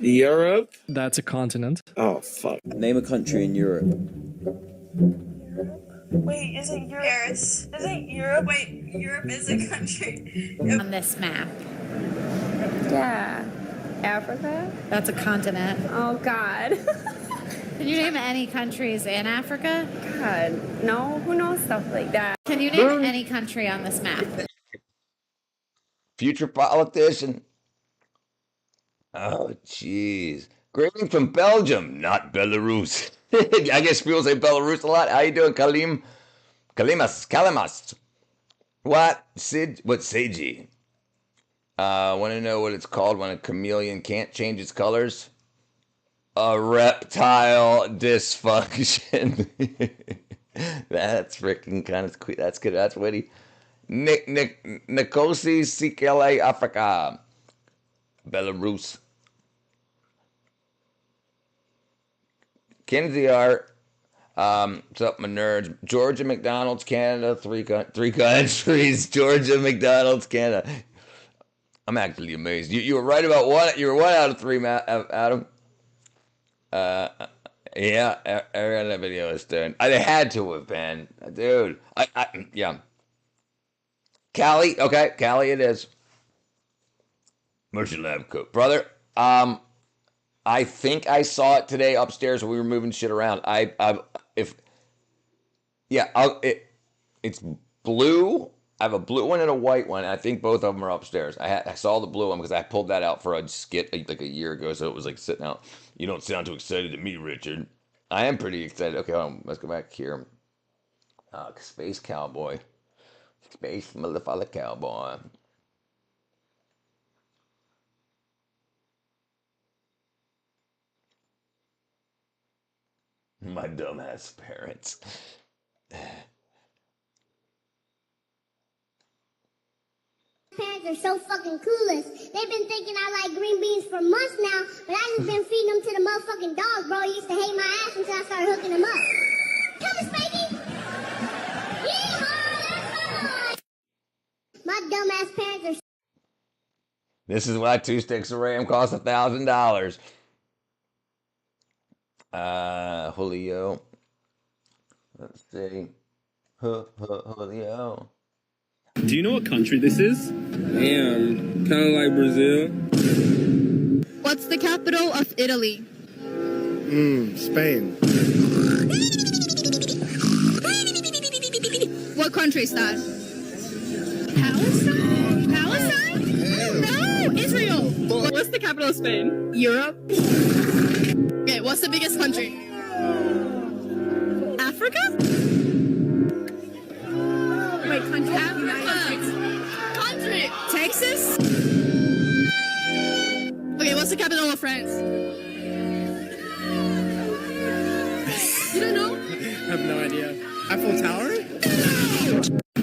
Europe? That's a continent. Oh, fuck. Name a country in Europe. Wait, isn't Europe? Paris. Isn't Europe? Wait, Europe is a country. On this map. Yeah. Africa? That's a continent. Oh, God. Can you name any countries in Africa? God, no. Who knows stuff like that? Can you name any country on this map? Future politician. Oh, jeez. Greetings from Belgium, not Belarus. I guess people say Belarus a lot. How you doing, Kalim? Kalimas. What? What, Seiji? Want to know what it's called when a chameleon can't change its colors? A reptile dysfunction. That's freaking kind of quick. That's good. That's witty. Nikosi Sikele Africa. Belarus. Kinsey Art. What's up, my nerds? Georgia, McDonald's, Canada, three countries. Georgia, McDonald's, Canada. I'm actually amazed. You were right about one. You were 1 out of 3, Adam. Yeah, every that video is doing. They had to have been, dude. Yeah. Cali, okay, Cali it is. Merchant Lab Coat, brother. I think I saw it today upstairs when we were moving shit around. It's blue. I have a blue one and a white one. And I think both of them are upstairs. I saw the blue one because I pulled that out for a skit like a year ago, so it was like sitting out. You don't sound too excited to me, Richard. I am pretty excited. Okay, hold on. Let's go back here. Space Cowboy. Space motherfucker cowboy. My dumbass parents. Parents are so fucking clueless. They've been thinking I like green beans for months now, but I just been feeding them to the motherfucking dogs, bro. He used to hate my ass until I started hooking them up. Come on, Spanky! Yeehaw! My dumbass parents are... This is why 2 sticks of RAM cost $1,000. Julio. Let's see. Julio. Do you know what country this is? Damn, kind of like Brazil. What's the capital of Italy? Spain. What country is that? Palestine? Palestine? No, Israel. What's the capital of Spain? Europe. Okay, what's the biggest country? Africa? Wait, country? Africa. Country. Texas? Okay, what's the capital of France? You don't know? I have no idea. Eiffel Tower?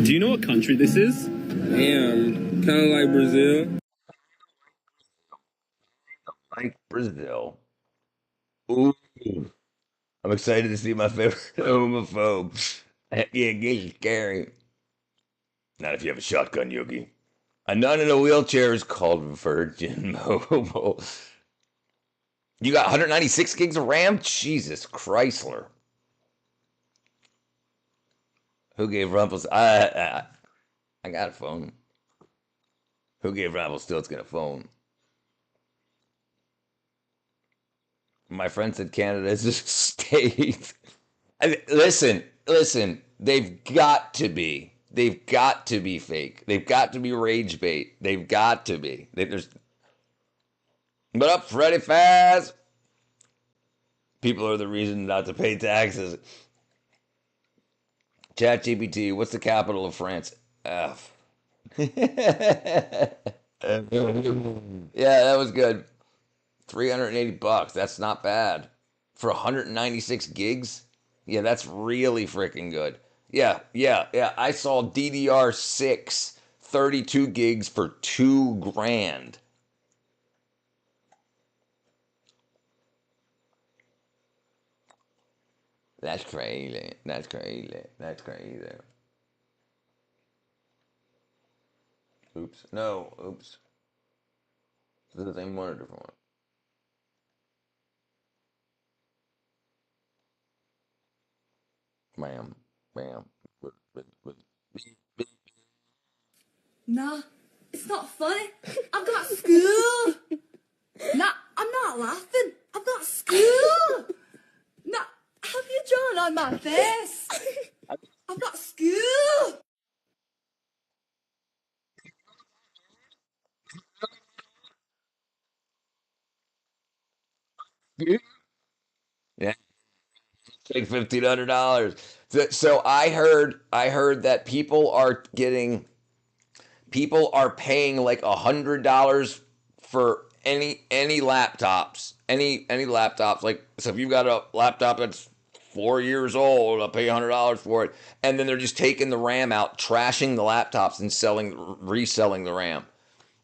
Do you know what country this is? Damn, kind of like Brazil. Like Brazil. Ooh. I'm excited to see my favorite homophobe. Yeah, get scary. Not if you have a shotgun, Yogi. A nun in a wheelchair is called Virgin Mobile. You got 196 gigs of RAM? Jesus Chrysler. Who gave Rumpels? I got a phone. Who gave Rumpelstiltskin a phone? My friend said Canada is a state. I mean, listen. They've got to be. They've got to be fake. They've got to be rage bait. They've got to be. What up, Freddy Faz? People are the reason not to pay taxes. ChatGPT, what's the capital of France? F. Yeah, that was good. $380. That's not bad. For 196 gigs? Yeah, that's really freaking good. Yeah. I saw DDR6 32 gigs for $2,000. That's crazy. That's crazy. Oops. No. Oops. This is the same one or different one? Bam. Nah, it's not funny. I've got school. Nah, I'm not laughing. I've got school. Nah, have you drawn on my face? I've got school. Yeah. Take $1,500. So I heard that people are paying like $100 for any laptops. Any laptops. Like, so if you've got a laptop that's 4 years old, I'll pay $100 for it. And then they're just taking the RAM out, trashing the laptops and reselling the RAM.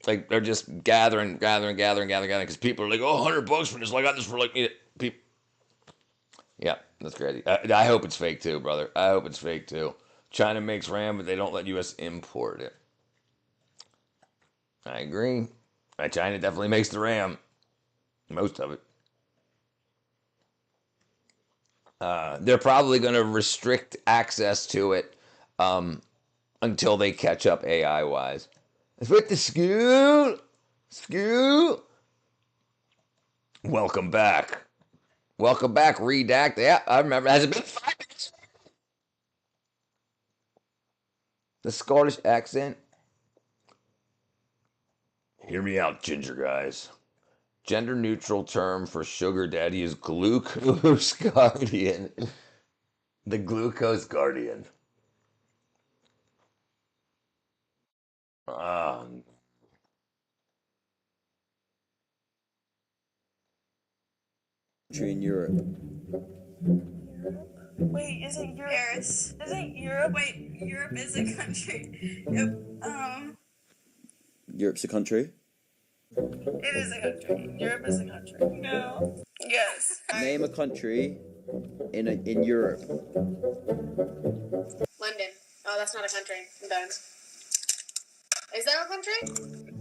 Like, they're just gathering because people are like, oh, $100 for this. Like, I got this for like people. Yeah, that's crazy. I hope it's fake too, brother. I hope it's fake too. China makes RAM, but they don't let US import it. I agree. China definitely makes the RAM. Most of it. They're probably going to restrict access to it until they catch up AI wise. It's with the school. Welcome back, Redact. Yeah, I remember. Has it been 5 minutes? The Scottish accent. Hear me out, ginger guys. Gender neutral term for sugar daddy is glucose guardian. The glucose guardian. Country in Europe. Wait, isn't Europe? Paris. Isn't Europe? Wait, Europe is a country. Yep. Europe's a country. It is a country. Europe is a country. No. Yes. Name a country in Europe. London. Oh, that's not a country. I'm done. Is that a country?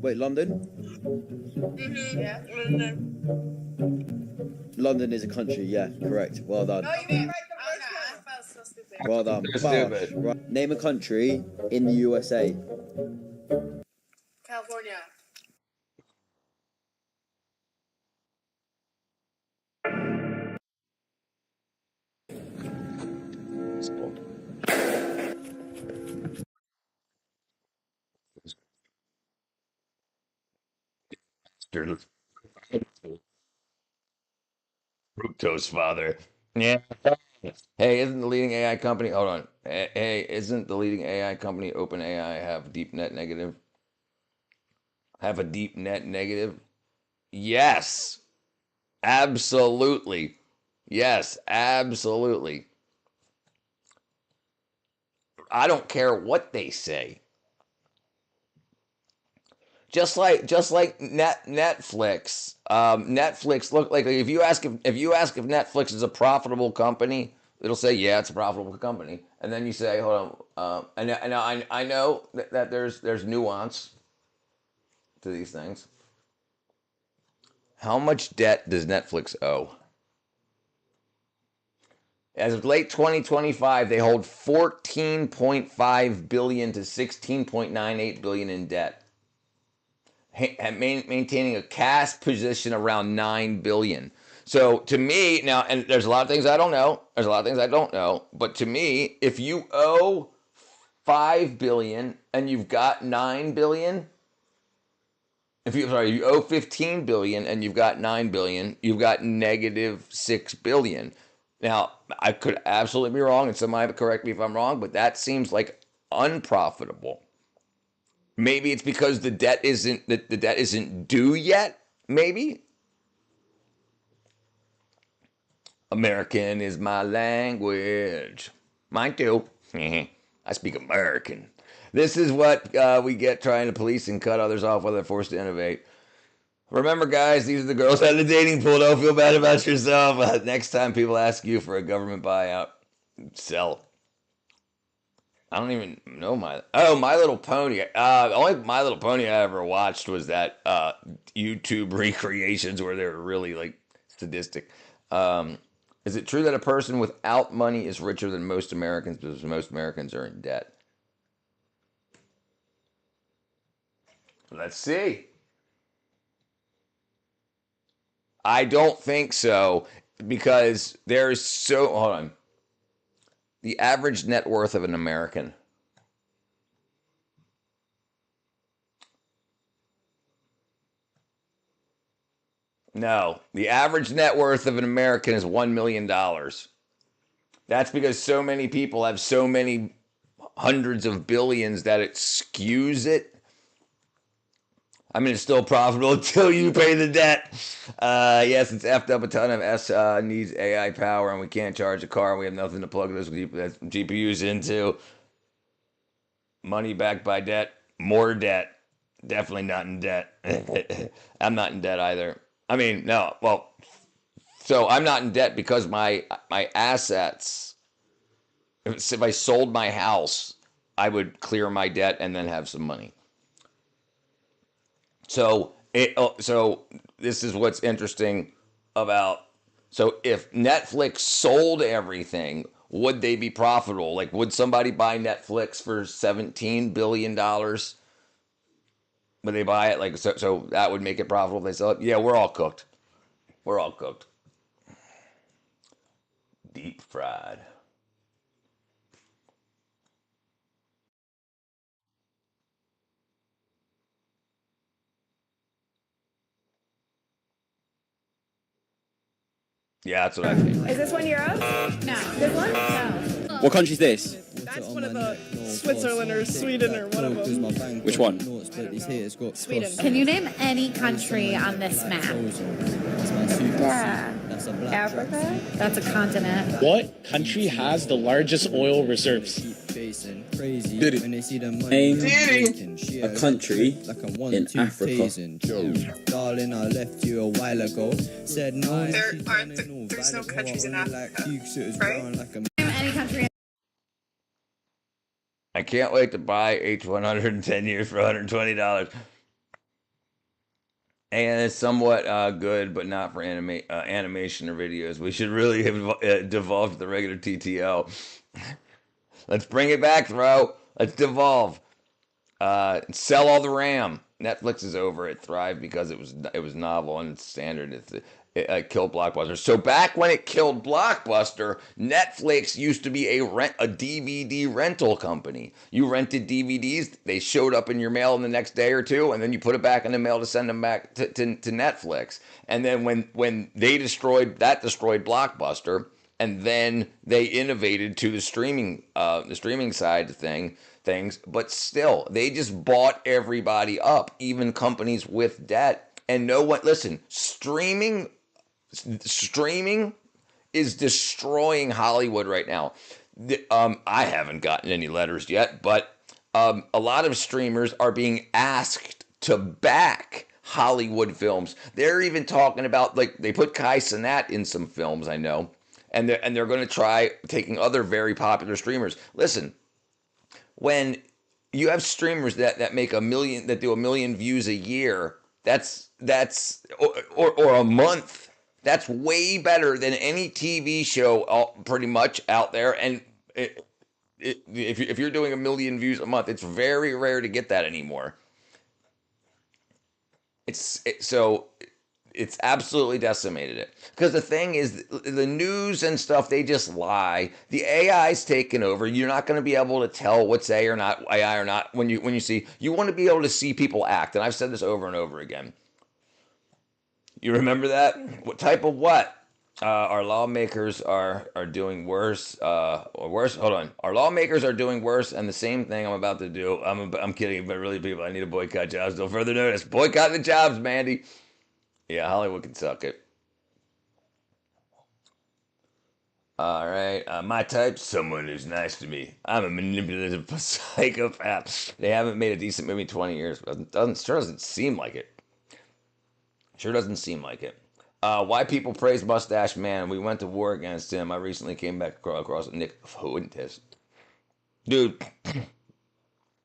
Wait, London? Mm-hmm. Yeah. London is a country, yeah, correct. Well done. No, you were right the first one. That was so stupid. Well done. They're Bosh. stupid. Right. Name a country in the USA. California. Fructose father. Yeah. Hey, isn't the leading AI company? Hold on. Hey, isn't the leading AI company OpenAI have deep net negative? Have a deep net negative? Yes. Absolutely. Yes, absolutely. I don't care what they say. Just like Netflix. Netflix look like if you ask if Netflix is a profitable company, it'll say yeah, it's a profitable company. And then you say, hold on, and I know that there's nuance to these things. How much debt does Netflix owe? As of late 2025, they hold 14.5 billion to 16.98 billion in debt, maintaining a cash position around 9 billion. So to me now, and there's a lot of things I don't know. But to me, if you owe 5 billion and you've got 9 billion, you owe 15 billion and you've got 9 billion, you've got negative 6 billion. Now, I could absolutely be wrong, and somebody correct me if I'm wrong, but that seems like unprofitable. Maybe it's because the debt isn't due yet. Maybe. American is my language. Mine too. I speak American. This is what we get trying to police and cut others off while they're forced to innovate. Remember, guys, these are the girls out of the dating pool. Don't feel bad about yourself. Next time people ask you for a government buyout, sell. I don't even know My Little Pony. The only My Little Pony I ever watched was that YouTube recreations where they're really like sadistic. Is it true that a person without money is richer than most Americans because most Americans are in debt? Let's see. I don't think so because there's hold on. The average net worth of an American. No, the average net worth of an American is $1 million. That's because so many people have so many hundreds of billions that it skews it. I mean, it's still profitable until you pay the debt. Yes, it's effed up. A ton of S needs AI power, and we can't charge a car, and we have nothing to plug those GPUs into. Money backed by debt. More debt. Definitely not in debt. I'm not in debt either. I mean, no. Well, so I'm not in debt because my assets, if I sold my house, I would clear my debt and then have some money. So this is what's interesting about. So if Netflix sold everything, would they be profitable? Like, would somebody buy Netflix for $17 billion? Would they buy it? Like, so that would make it profitable if they sell it? Yeah, we're all cooked. We're all cooked. Deep fried. Yeah, that's what I think. Is this one Europe? No. This one? No. What country's this? That's one of the Switzerland or Sweden or one of them. Which one? Sweden. Can you name any country on this map? Yeah. Africa? That's a continent. What country has the largest oil reserves? Diddy. Name a country in Africa. Darling, I left you a while ago. Said no. There's no countries in Africa, right? Any country. I can't wait to buy H110 years for $120. And it's somewhat good, but not for animation or videos. We should really have devolved to the regular TTL. Let's bring it back, bro. Let's devolve. Sell all the RAM. Netflix is over. It thrived because it was novel and it's standard. It killed Blockbuster. So back when it killed Blockbuster, Netflix used to be a DVD rental company. You rented DVDs, they showed up in your mail in the next day or two, and then you put it back in the mail to send them back to Netflix. And then when they destroyed Blockbuster, and then they innovated to the streaming side of things, but still, they just bought everybody up, even companies with debt. And no one, listen, streaming is destroying Hollywood right now. I haven't gotten any letters yet, but a lot of streamers are being asked to back Hollywood films. They're even talking about, like, they put Kai Cenat in some films, I know, and they're going to try taking other very popular streamers. Listen, when you have streamers that make a million, that do 1 million views a year, that's or a month. That's way better than any TV show pretty much out there. And if you're doing 1 million views a month, it's very rare to get that anymore. So it's absolutely decimated it. Because the thing is, the news and stuff, they just lie. The AI's taken over. You're not going to be able to tell what's AI or not when you see. You want to be able to see people act. And I've said this over and over again. You remember that? What type of what? Our lawmakers are doing worse. Or worse. Hold on. Our lawmakers are doing worse, and the same thing I'm about to do. I'm kidding, but really, people, I need to boycott jobs. Till further notice. Boycott the jobs, Mandy. Yeah, Hollywood can suck it. All right, my type, someone who's nice to me. I'm a manipulative psychopath. They haven't made a decent movie in 20 years. Doesn't seem like it. Sure doesn't seem like it. Why people praise Mustache Man? We went to war against him. I recently came back across Nick Fuentes. Dude,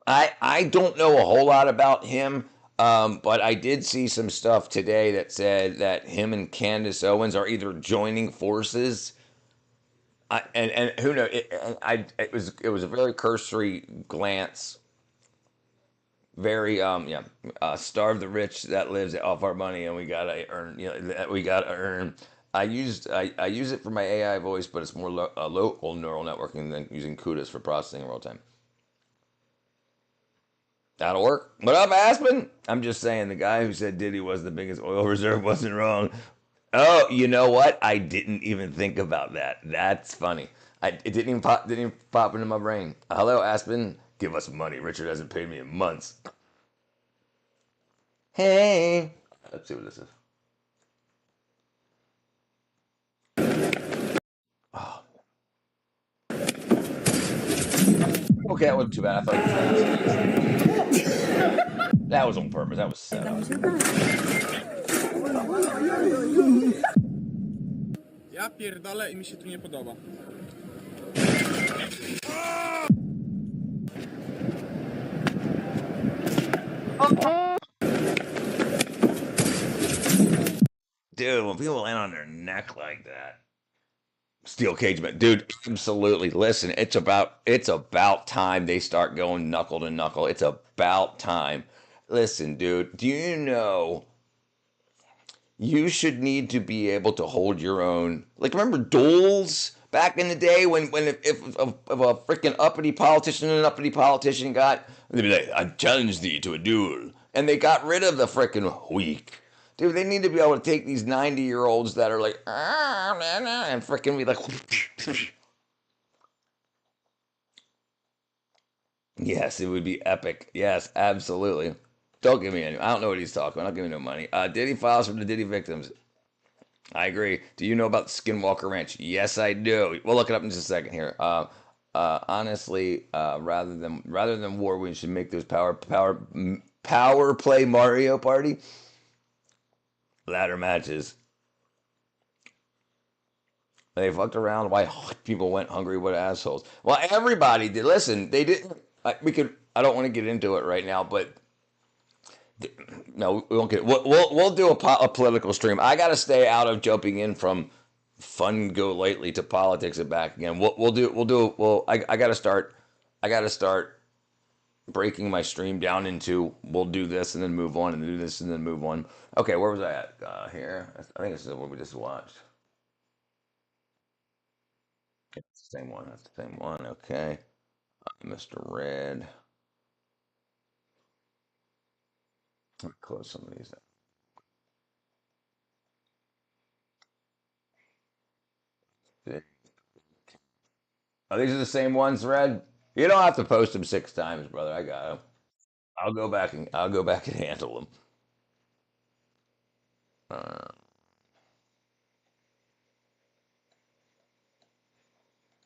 I don't know a whole lot about him, but I did see some stuff today that said that him and Candace Owens are either joining forces. And who knows? It was a very cursory glance. Very starve the rich that lives off our money, and we gotta earn. We gotta earn. I use it for my AI voice, but it's more local neural networking than using CUDAs for processing in real time. That'll work. What up, Aspen? I'm just saying, the guy who said Diddy was the biggest oil reserve wasn't wrong. Oh, you know what? I didn't even think about that. That's funny. It didn't even pop into my brain. Hello, Aspen. Give us money. Richard hasn't paid me in months. Hey. Let's see what this is. Oh. Okay, that wasn't too bad. I thought that was on purpose. That was set up. Ja pierdolę i mi się tu nie podoba. Dude, when people land on their neck like that. Steel cage, dude, absolutely. Listen, it's about time they start going knuckle to knuckle. It's about time. Listen, dude, do you know you should need to be able to hold your own? Like, remember duels back in the day when if a freaking uppity politician got, they'd be like, I challenge thee to a duel. And they got rid of the freaking weak. Dude, they need to be able to take these 90-year-olds that are like, and freaking be like, yes, it would be epic. Yes, absolutely. Don't give me any. I don't know what he's talking about. Don't give me no money. Diddy files from the Diddy victims. I agree. Do you know about Skinwalker Ranch? Yes, I do. We'll look it up in just a second here. Honestly, rather than war, we should make those power play Mario Party ladder matches. They fucked around. Why people went hungry? What assholes? Well, everybody did. Listen, they didn't. We could. I don't want to get into it right now, but no, we won't get. We'll do a political stream. I got to stay out of jumping in from fun go lightly to politics and back again. I got to start. I got to start breaking my stream down into we'll do this and then move on and do this and then move on. Okay, where was I at? Here. I think this is what we just watched. It's the same one. That's the same one. Okay. Mr. Red. Let me close some of these. Oh, these are the same ones, Red? You don't have to post them 6 times, brother. I got them. I'll go back and handle them. Uh,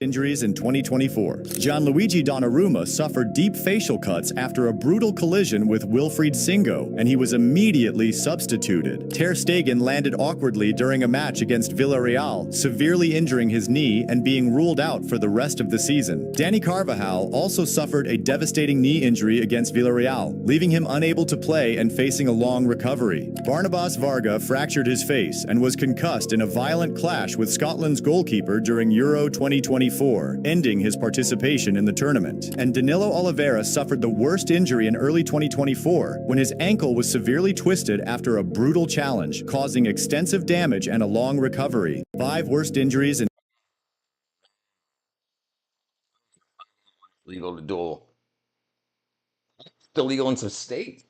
Injuries in 2024. Gianluigi Donnarumma suffered deep facial cuts after a brutal collision with Wilfried Singo, and he was immediately substituted. Ter Stegen landed awkwardly during a match against Villarreal, severely injuring his knee and being ruled out for the rest of the season. Dani Carvajal also suffered a devastating knee injury against Villarreal, leaving him unable to play and facing a long recovery. Barnabas Varga fractured his face and was concussed in a violent clash with Scotland's goalkeeper during Euro 2024, ending his participation in the tournament. And Danilo Oliveira suffered the worst injury in early 2024 when his ankle was severely twisted after a brutal challenge, causing extensive damage and a long recovery. 5 worst injuries in legal to duel. Still legal in some states.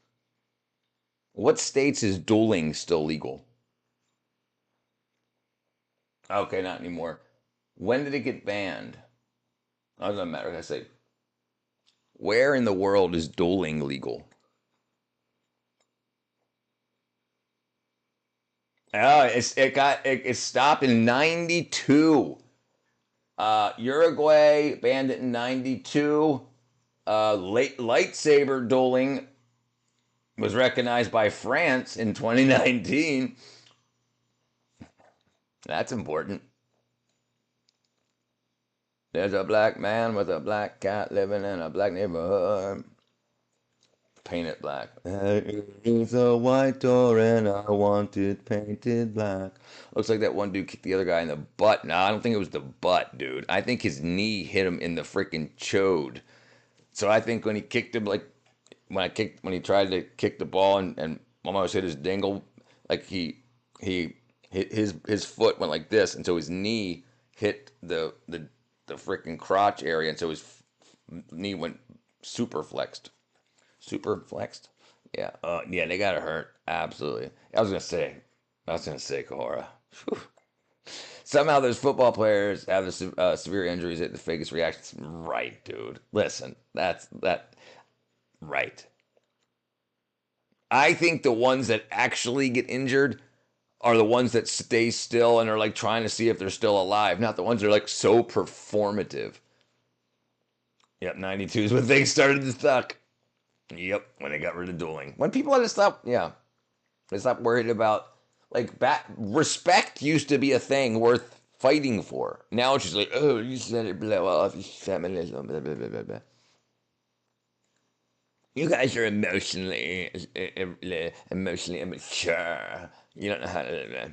What states is dueling still legal? Okay, not anymore. When did it get banned? Oh, it doesn't matter. I say, where in the world is dueling legal? Oh, it stopped in '92. Uruguay banned it in '92. Lightsaber dueling was recognized by France in 2019. That's important. There's a black man with a black cat living in a black neighborhood. Paint it black. It's a white door and I want it painted black. Looks like that one dude kicked the other guy in the butt. No, I don't think it was the butt, dude. I think his knee hit him in the freaking chode. So I think when he kicked him, like when he tried to kick the ball and almost hit his dingle, like his foot went like this, and so his knee hit the freaking crotch area, and so his knee went super flexed. Yeah. Yeah, they got to hurt. Absolutely. I was gonna say, Kahora. Somehow those football players have the severe injuries at the fakest reactions. Right, dude. Listen, that's right. I think the ones that actually get injured are the ones that stay still and are like trying to see if they're still alive, not the ones that are like so performative. Yep, 92 is when things started to suck. Yep, when they got rid of dueling. When people had to stop, they stopped worried about, like, respect used to be a thing worth fighting for. Now it's just like, oh, you just let it blow off, you feminism, blah, blah, blah, blah, blah. You guys are emotionally immature. You don't know how to.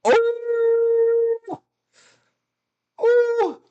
Oh! Oh!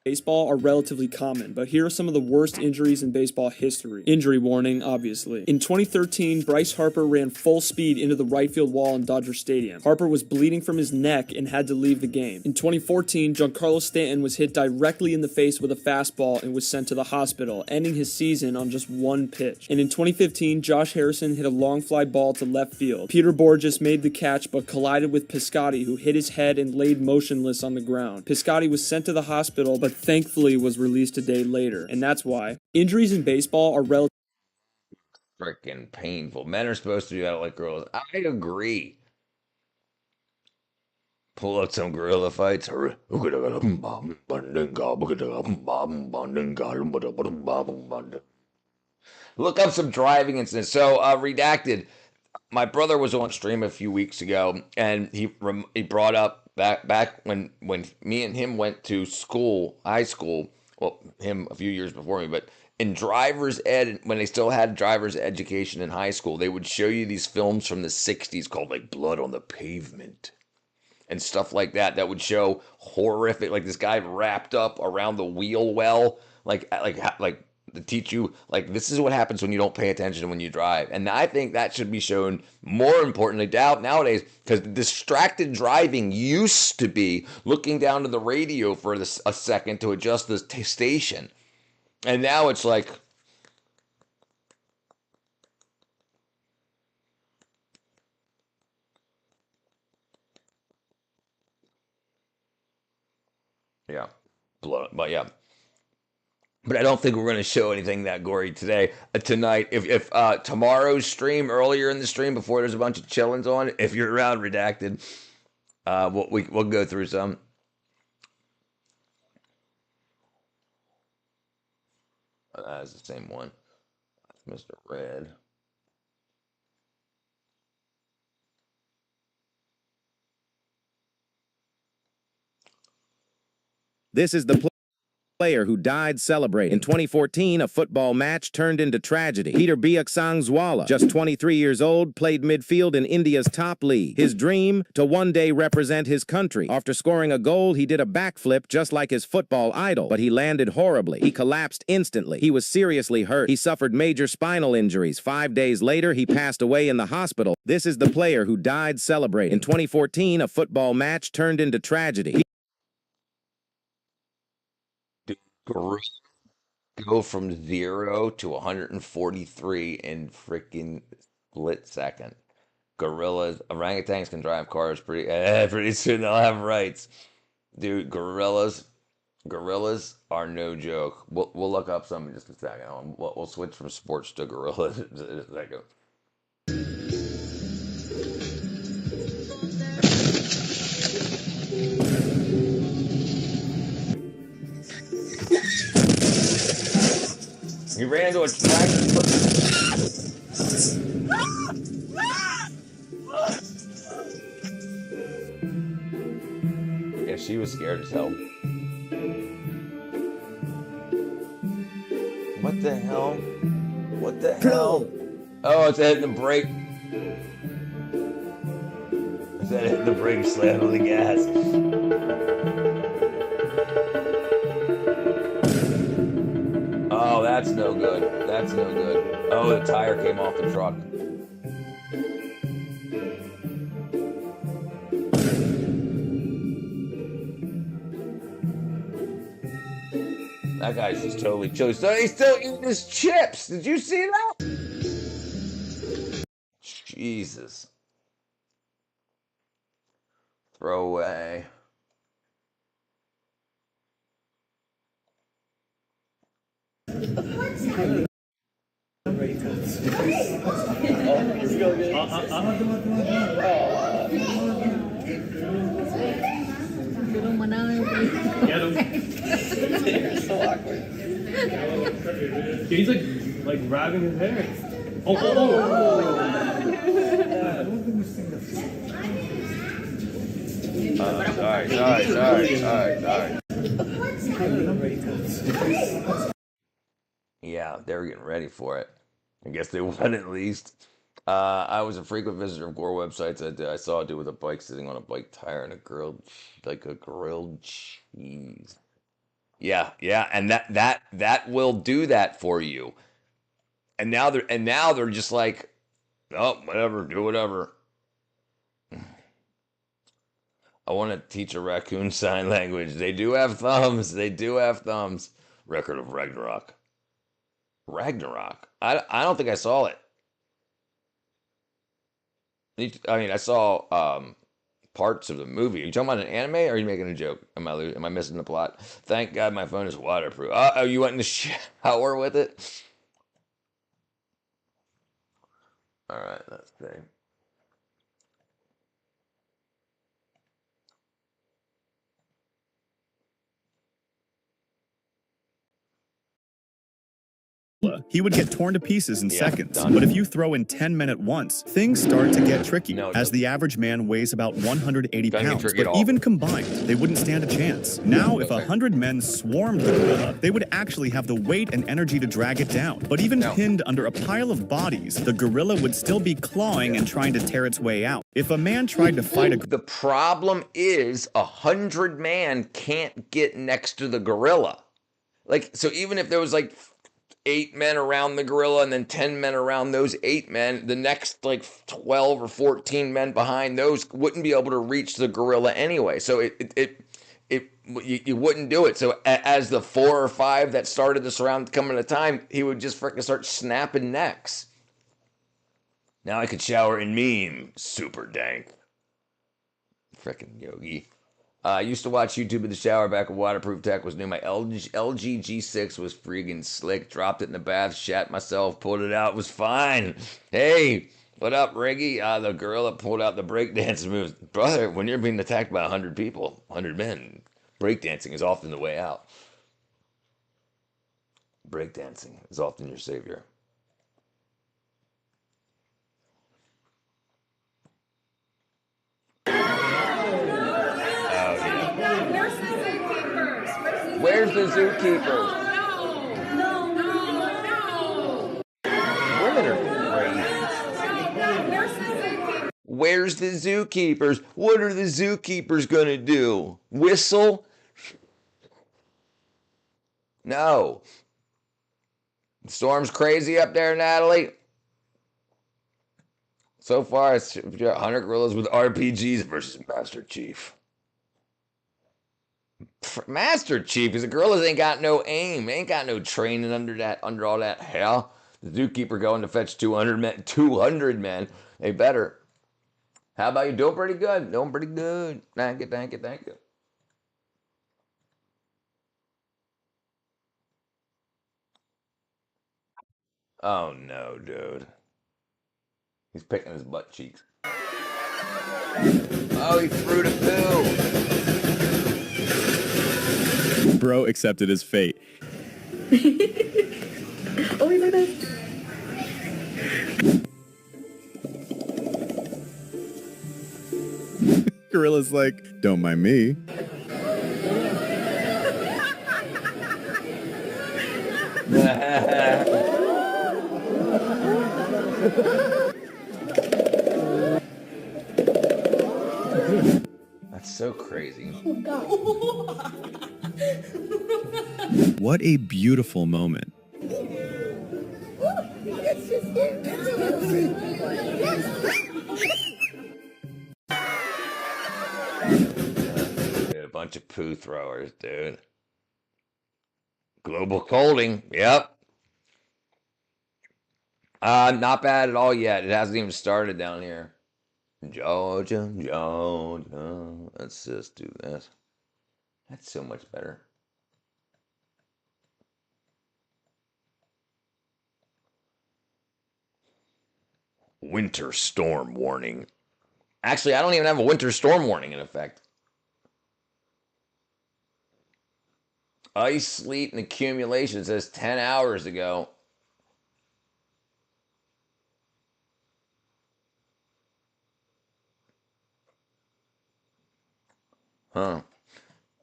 Baseball are relatively common, but here are some of the worst injuries in baseball history. Injury warning, obviously. In 2013, Bryce Harper ran full speed into the right field wall in Dodger Stadium. Harper was bleeding from his neck and had to leave the game. In 2014, Giancarlo Stanton was hit directly in the face with a fastball and was sent to the hospital, ending his season on just one pitch. And in 2015, Josh Harrison hit a long fly ball to left field. Peter Borges made the catch but collided with Piscotty, who hit his head and laid motionless on the ground. Piscotty was sent to the hospital but thankfully was released a day later, and that's why injuries in baseball are relatively freaking painful. Men are supposed to do that like girls. I agree. Pull out some gorilla fights. Look up some driving incidents. So, redacted. My brother was on stream a few weeks ago, and he brought up back when me and him went to school, high school. Well, him a few years before me, but in driver's ed, when they still had driver's education in high school, they would show you these films from the '60s called like Blood on the Pavement and stuff like that. That would show horrific, like this guy wrapped up around the wheel well, like to teach you like this is what happens when you don't pay attention when you drive. And I think that should be shown more importantly nowadays, because distracted driving used to be looking down to the radio for a second to adjust the station, and now it's like yeah, but yeah. But I don't think we're going to show anything that gory tonight. If tomorrow's stream, earlier in the stream, before there's a bunch of chillins on, if you're around redacted, we'll go through some. That's the same one. That's Mr. Red. This is the player who died celebrating. In 2014, a football match turned into tragedy. Peter Biaksangzwala, just 23 years old, played midfield in India's top league. His dream, to one day represent his country. After scoring a goal, he did a backflip just like his football idol, but he landed horribly. He collapsed instantly. He was seriously hurt. He suffered major spinal injuries. 5 days later, he passed away in the hospital. This is the player who died celebrating. In 2014, a football match turned into tragedy. Go from 0 to 143 in freaking split second. Gorillas, orangutans can drive cars pretty soon. They'll have rights, dude. Gorillas are no joke. We'll look up some in just a second. We'll switch from sports to gorillas in a second. He ran into a tractor. Yeah, she was scared as hell. What the hell? What the hell? Oh, it's hitting the brake. Is that hitting the brake, slam on the gas? Oh, that's no good. That's no good. Oh, the tire came off the truck. That guy's just totally chill. He's still eating his chips. Did you see that? Jesus. Throw away. So awkward. He's like grabbing his hair. Oh. Sorry. Yeah, they were getting ready for it. I guess they won at least. I was a frequent visitor of gore websites. I saw a dude with a bike sitting on a bike tire and a grilled cheese. Yeah, and that will do that for you. And now they're just like, oh, whatever, do whatever. I want to teach a raccoon sign language. They do have thumbs. Record of Ragnarok. I don't think I saw it. I mean, I saw parts of the movie. Are you talking about an anime, or are you making a joke? Am I missing the plot? Thank God my phone is waterproof. Oh, you went in the shower with it? All right, let's see. He would get torn to pieces in Yeah, seconds. done. But if you throw in 10 men at once, things start to get tricky, No, as the average man weighs about 180 Doesn't get pounds. tricky at But all. even combined, they wouldn't stand a chance. Now, if 100 men swarmed the gorilla, they would actually have the weight and energy to drag it down. But even pinned under a pile of bodies, the gorilla would still be clawing and trying to tear its way out. If a man tried to fight a The problem is 100 man can't get next to the gorilla. Like, so even if there was like 8 men around the gorilla and then 10 men around those 8 men, the next like 12 or 14 men behind those wouldn't be able to reach the gorilla anyway. So you wouldn't do it. So as the 4 or 5 that started this round coming at a time, he would just freaking start snapping necks. Now I could shower in meme. Super dank. Freaking Yogi. I used to watch YouTube in the shower back when waterproof tech was new. My LG G6 was freaking slick. Dropped it in the bath, shat myself, pulled it out. It was fine. Hey, what up, Riggy? The gorilla pulled out the breakdance moves. Brother, when you're being attacked by 100 people, 100 men, breakdancing is often the way out. Breakdancing is often your savior. Where's the zookeepers? Women are crazy. Where's the zookeepers? What are the zookeepers gonna do? Whistle? No. The storm's crazy up there, Natalie. So far, it's 100 gorillas with RPGs versus Master Chief. Master Chief, because the gorillas ain't got no aim. They ain't got no training under all that hell. The zookeeper going to fetch 200 men. 200 men. They better. How about you? Doing pretty good. Doing pretty good. Thank you, thank you, thank you. Oh no, dude. He's picking his butt cheeks. Oh, he threw the poo. Bro accepted his fate. Oh, he's like this. Gorilla's like, don't mind me. That's so crazy. What a beautiful moment. A bunch of poo throwers, dude. Global colding, yep. Not bad at all yet. It hasn't even started down here. Georgia, Georgia. Let's just do this. That's so much better. Winter storm warning. Actually, I don't even have a winter storm warning in effect. Ice, sleet, and accumulation says 10 hours ago. Huh.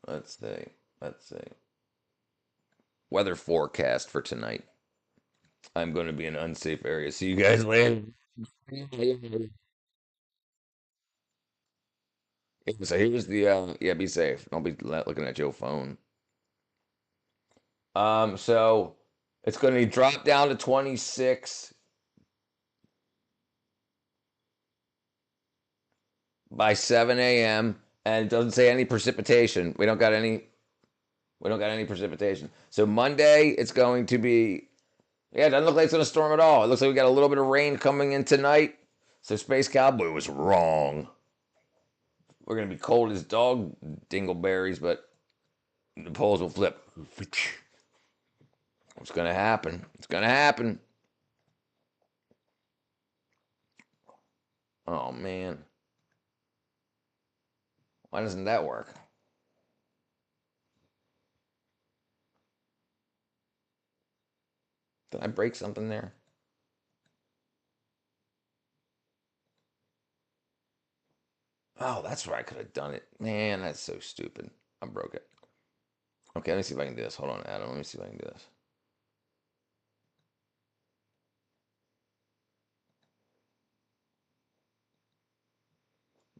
Let's see. Let's see. Weather forecast for tonight. I'm going to be in an unsafe area. See you guys later. So here's the yeah, be safe. Don't be looking at your phone. So it's going to drop down to 26 by 7 a.m. and it doesn't say any precipitation. We don't got any precipitation. So Monday it's going to be, yeah, it doesn't look like it's going to storm at all. It looks like we got a little bit of rain coming in tonight. So Space Cowboy was wrong. We're going to be cold as dog dingleberries, but the poles will flip. It's going to happen. It's going to happen. Oh, man. Why doesn't that work? Did I break something there? Oh, that's where I could have done it. Man, that's so stupid. I broke it. Okay, let me see if I can do this. Hold on, Adam. Let me see if I can do this.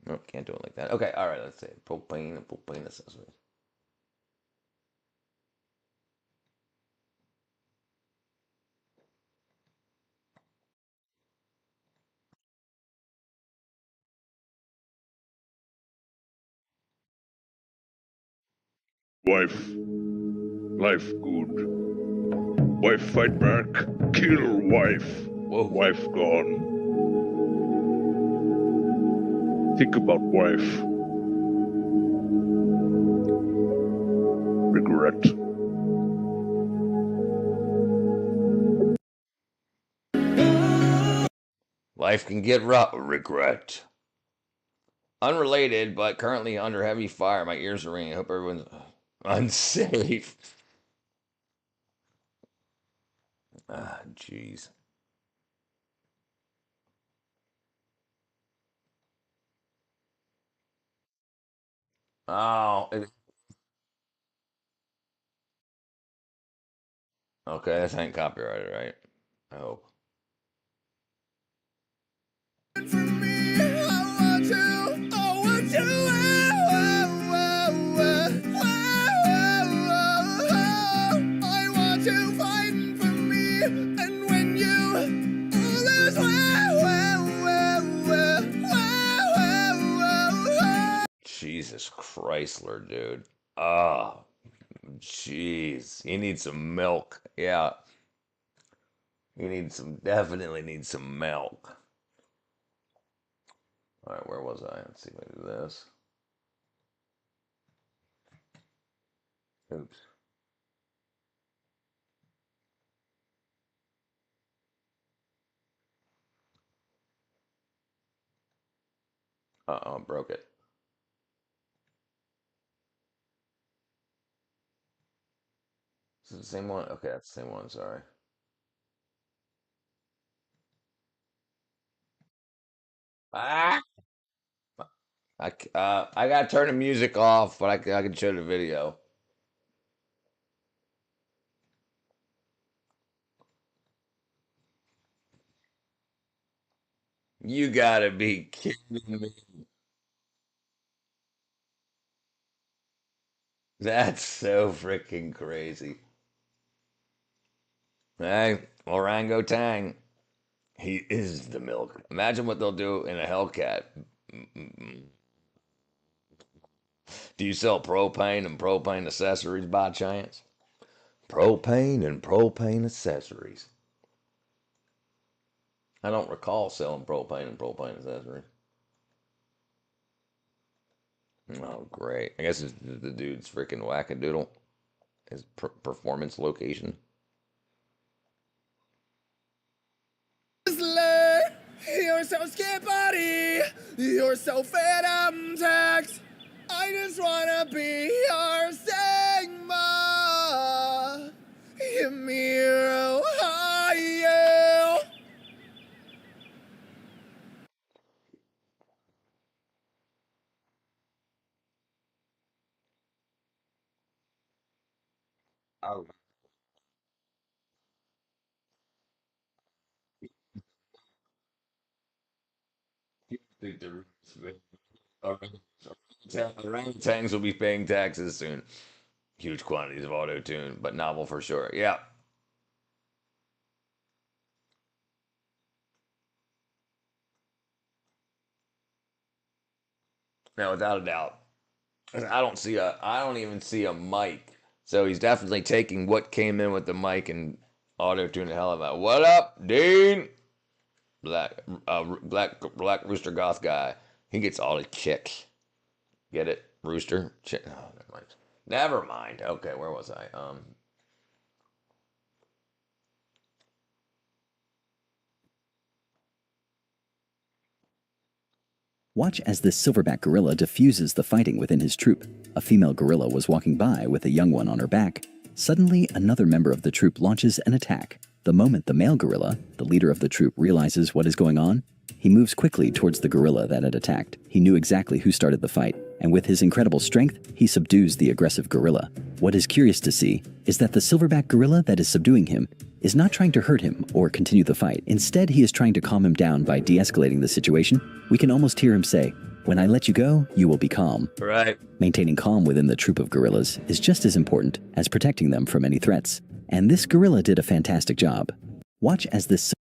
Nope, can't do it like that. Okay, all right, let's say propane and propane accessories. Wife. Life good. Wife fight back. Kill wife. Whoa. Wife gone. Think about wife. Regret. Life can get rough. Regret. Unrelated, but currently under heavy fire. My ears are ringing. I hope everyone's unsafe. Ah, jeez. Oh, okay. This ain't copyrighted, right? I hope. Jesus Chrysler, dude. Ah, jeez. He needs some milk. Yeah. He needs some, definitely needs some milk. All right, where was I? Let's see if I do this. Oops. Uh-oh, broke it. Is it the same one? Okay, that's the same one. Sorry. Ah! I gotta turn the music off, but I can show the video. You gotta be kidding me. That's so freaking crazy. Hey, orangutan. He is the milk. Imagine what they'll do in a Hellcat. Do you sell propane and propane accessories by chance? Propane and propane accessories. I don't recall selling propane and propane accessories. Oh, great. I guess it's the dude's freaking wackadoodle. His performance location. You're so scared, buddy. You're so phantom tax. I just wanna be your Sigma. Hero, you. Oh, you think the orangutans will be paying taxes soon. Huge quantities of auto tune, but novel for sure. Yeah. Now, without a doubt, I don't even see a mic. So he's definitely taking what came in with the mic and auto tune the hell out of it. What up, Dean? Black Rooster Goth guy. He gets all the chicks. Get it? Rooster? Chick. Oh, never mind. Never mind. Okay, where was I? Watch as this silverback gorilla diffuses the fighting within his troop. A female gorilla was walking by with a young one on her back. Suddenly, another member of the troop launches an attack. The moment the male gorilla, the leader of the troop, realizes what is going on, he moves quickly towards the gorilla that had attacked. He knew exactly who started the fight, and with his incredible strength, he subdues the aggressive gorilla. What is curious to see is that the silverback gorilla that is subduing him is not trying to hurt him or continue the fight. Instead, he is trying to calm him down by de-escalating the situation. We can almost hear him say, "When I let you go, you will be calm." Right. Maintaining calm within the troop of gorillas is just as important as protecting them from any threats. And this gorilla did a fantastic job. Watch as this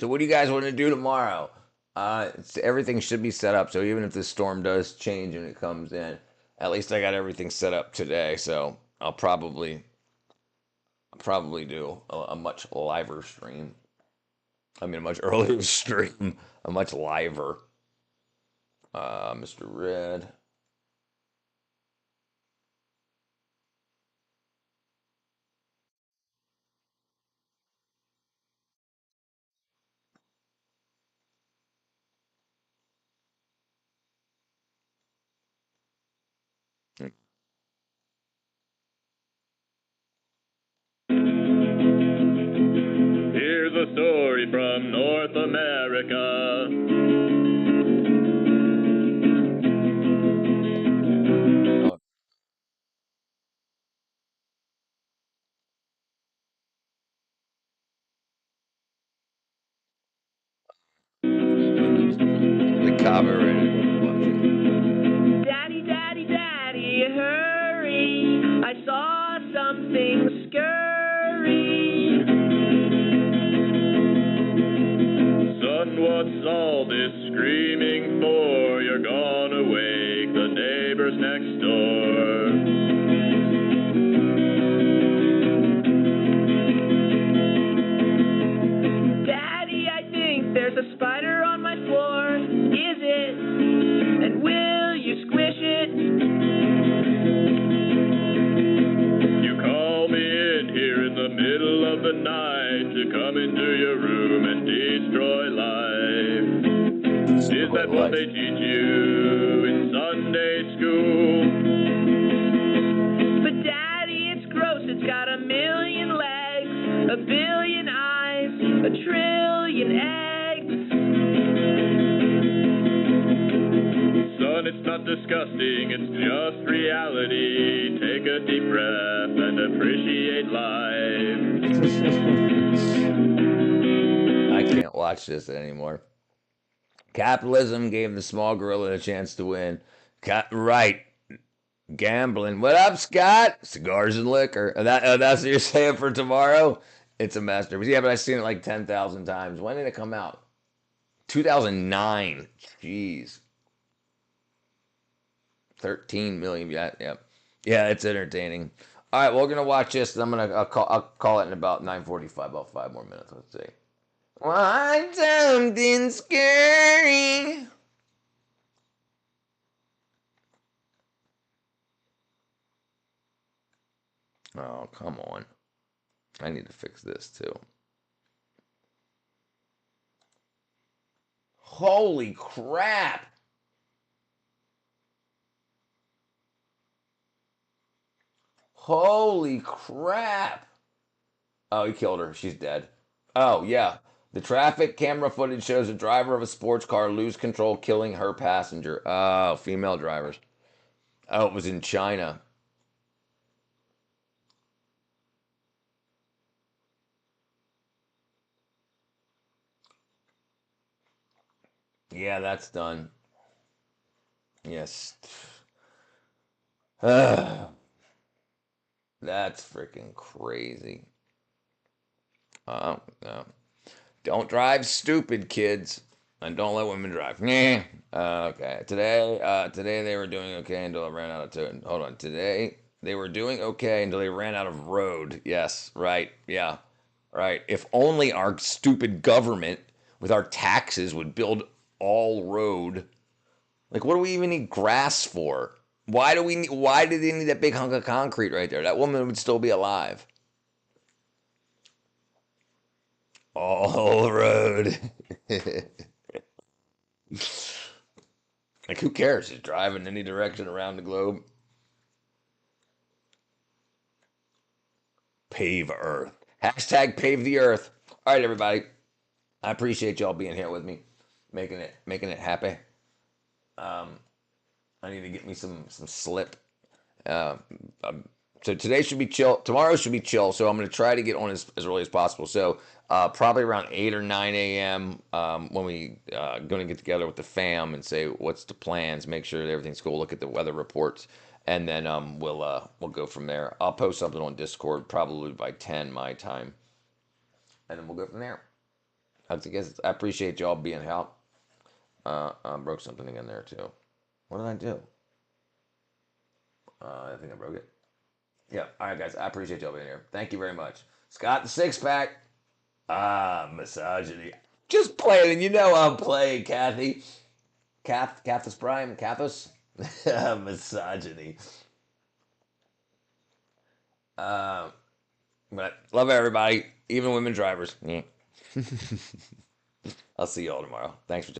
So what do you guys want to do tomorrow? Everything should be set up. So even if the storm does change and it comes in, at least I got everything set up today. So I'll probably do a much liver stream. I mean, a much earlier stream, a much liver. Mr. Red. Here's a story from North America. The copyrighted. Daddy, daddy, daddy, hurry. I saw something scurry. Son, what's all this screaming for? You're gonna wake the neighbors next door. Daddy, I think there's a spider on my floor. Is it? And will you squish it? You call me in here in the middle of the night to come into your room and destroy life. Is that what they teach you in Sunday school? But Daddy, it's gross. It's got a million legs, a billion eyes, a trillion eggs. Son, it's not disgusting, it's just reality. Take a deep breath and appreciate life. I can't watch this anymore. Capitalism gave the small gorilla a chance to win. Right. Gambling. What up, Scott? Cigars and liquor. That's what you're saying for tomorrow? It's a masterpiece. Yeah, but I've seen it like 10,000 times. When did it come out? 2009. Jeez. 13 million. Yeah. Yeah, it's entertaining. All right, well, we're going to watch this. And I'll call it in about 9:45, about 5 more minutes. Let's see. Want something scary? Oh, come on. I need to fix this too. Holy crap. Holy crap. Oh, he killed her. She's dead. Oh, yeah. The traffic camera footage shows a driver of a sports car lose control, killing her passenger. Oh, female drivers. Oh, it was in China. Yeah, that's done. Yes. That's freaking crazy. No. Don't drive stupid, kids. And don't let women drive. Okay. Today they were doing okay until it ran out of time. Hold on. Today they were doing okay until they ran out of road. Yes. Right. Yeah. Right. If only our stupid government with our taxes would build all road. Like, what do we even need grass for? Why do they need that big hunk of concrete right there? That woman would still be alive. All road. Like, who cares? Just drive in any direction around the globe. Pave Earth. Hashtag pave the earth. All right, everybody. I appreciate y'all being here with me, making it happy. I need to get me some slip. So today should be chill. Tomorrow should be chill. So I'm going to try to get on as early as possible. So probably around 8 or 9 a.m. When we going to get together with the fam and say what's the plans, make sure that everything's cool, look at the weather reports, and then we'll go from there. I'll post something on Discord probably by 10 my time, and then we'll go from there. I appreciate y'all being help. I broke something again there too. What did I do? I think I broke it. Yeah. All right, guys. I appreciate y'all being here. Thank you very much. Scott the Six Pack. Misogyny. Just playing. You know I'm playing, Kathy. Cathus Prime. Cathus. Misogyny. But love everybody. Even women drivers. I'll see y'all tomorrow. Thanks for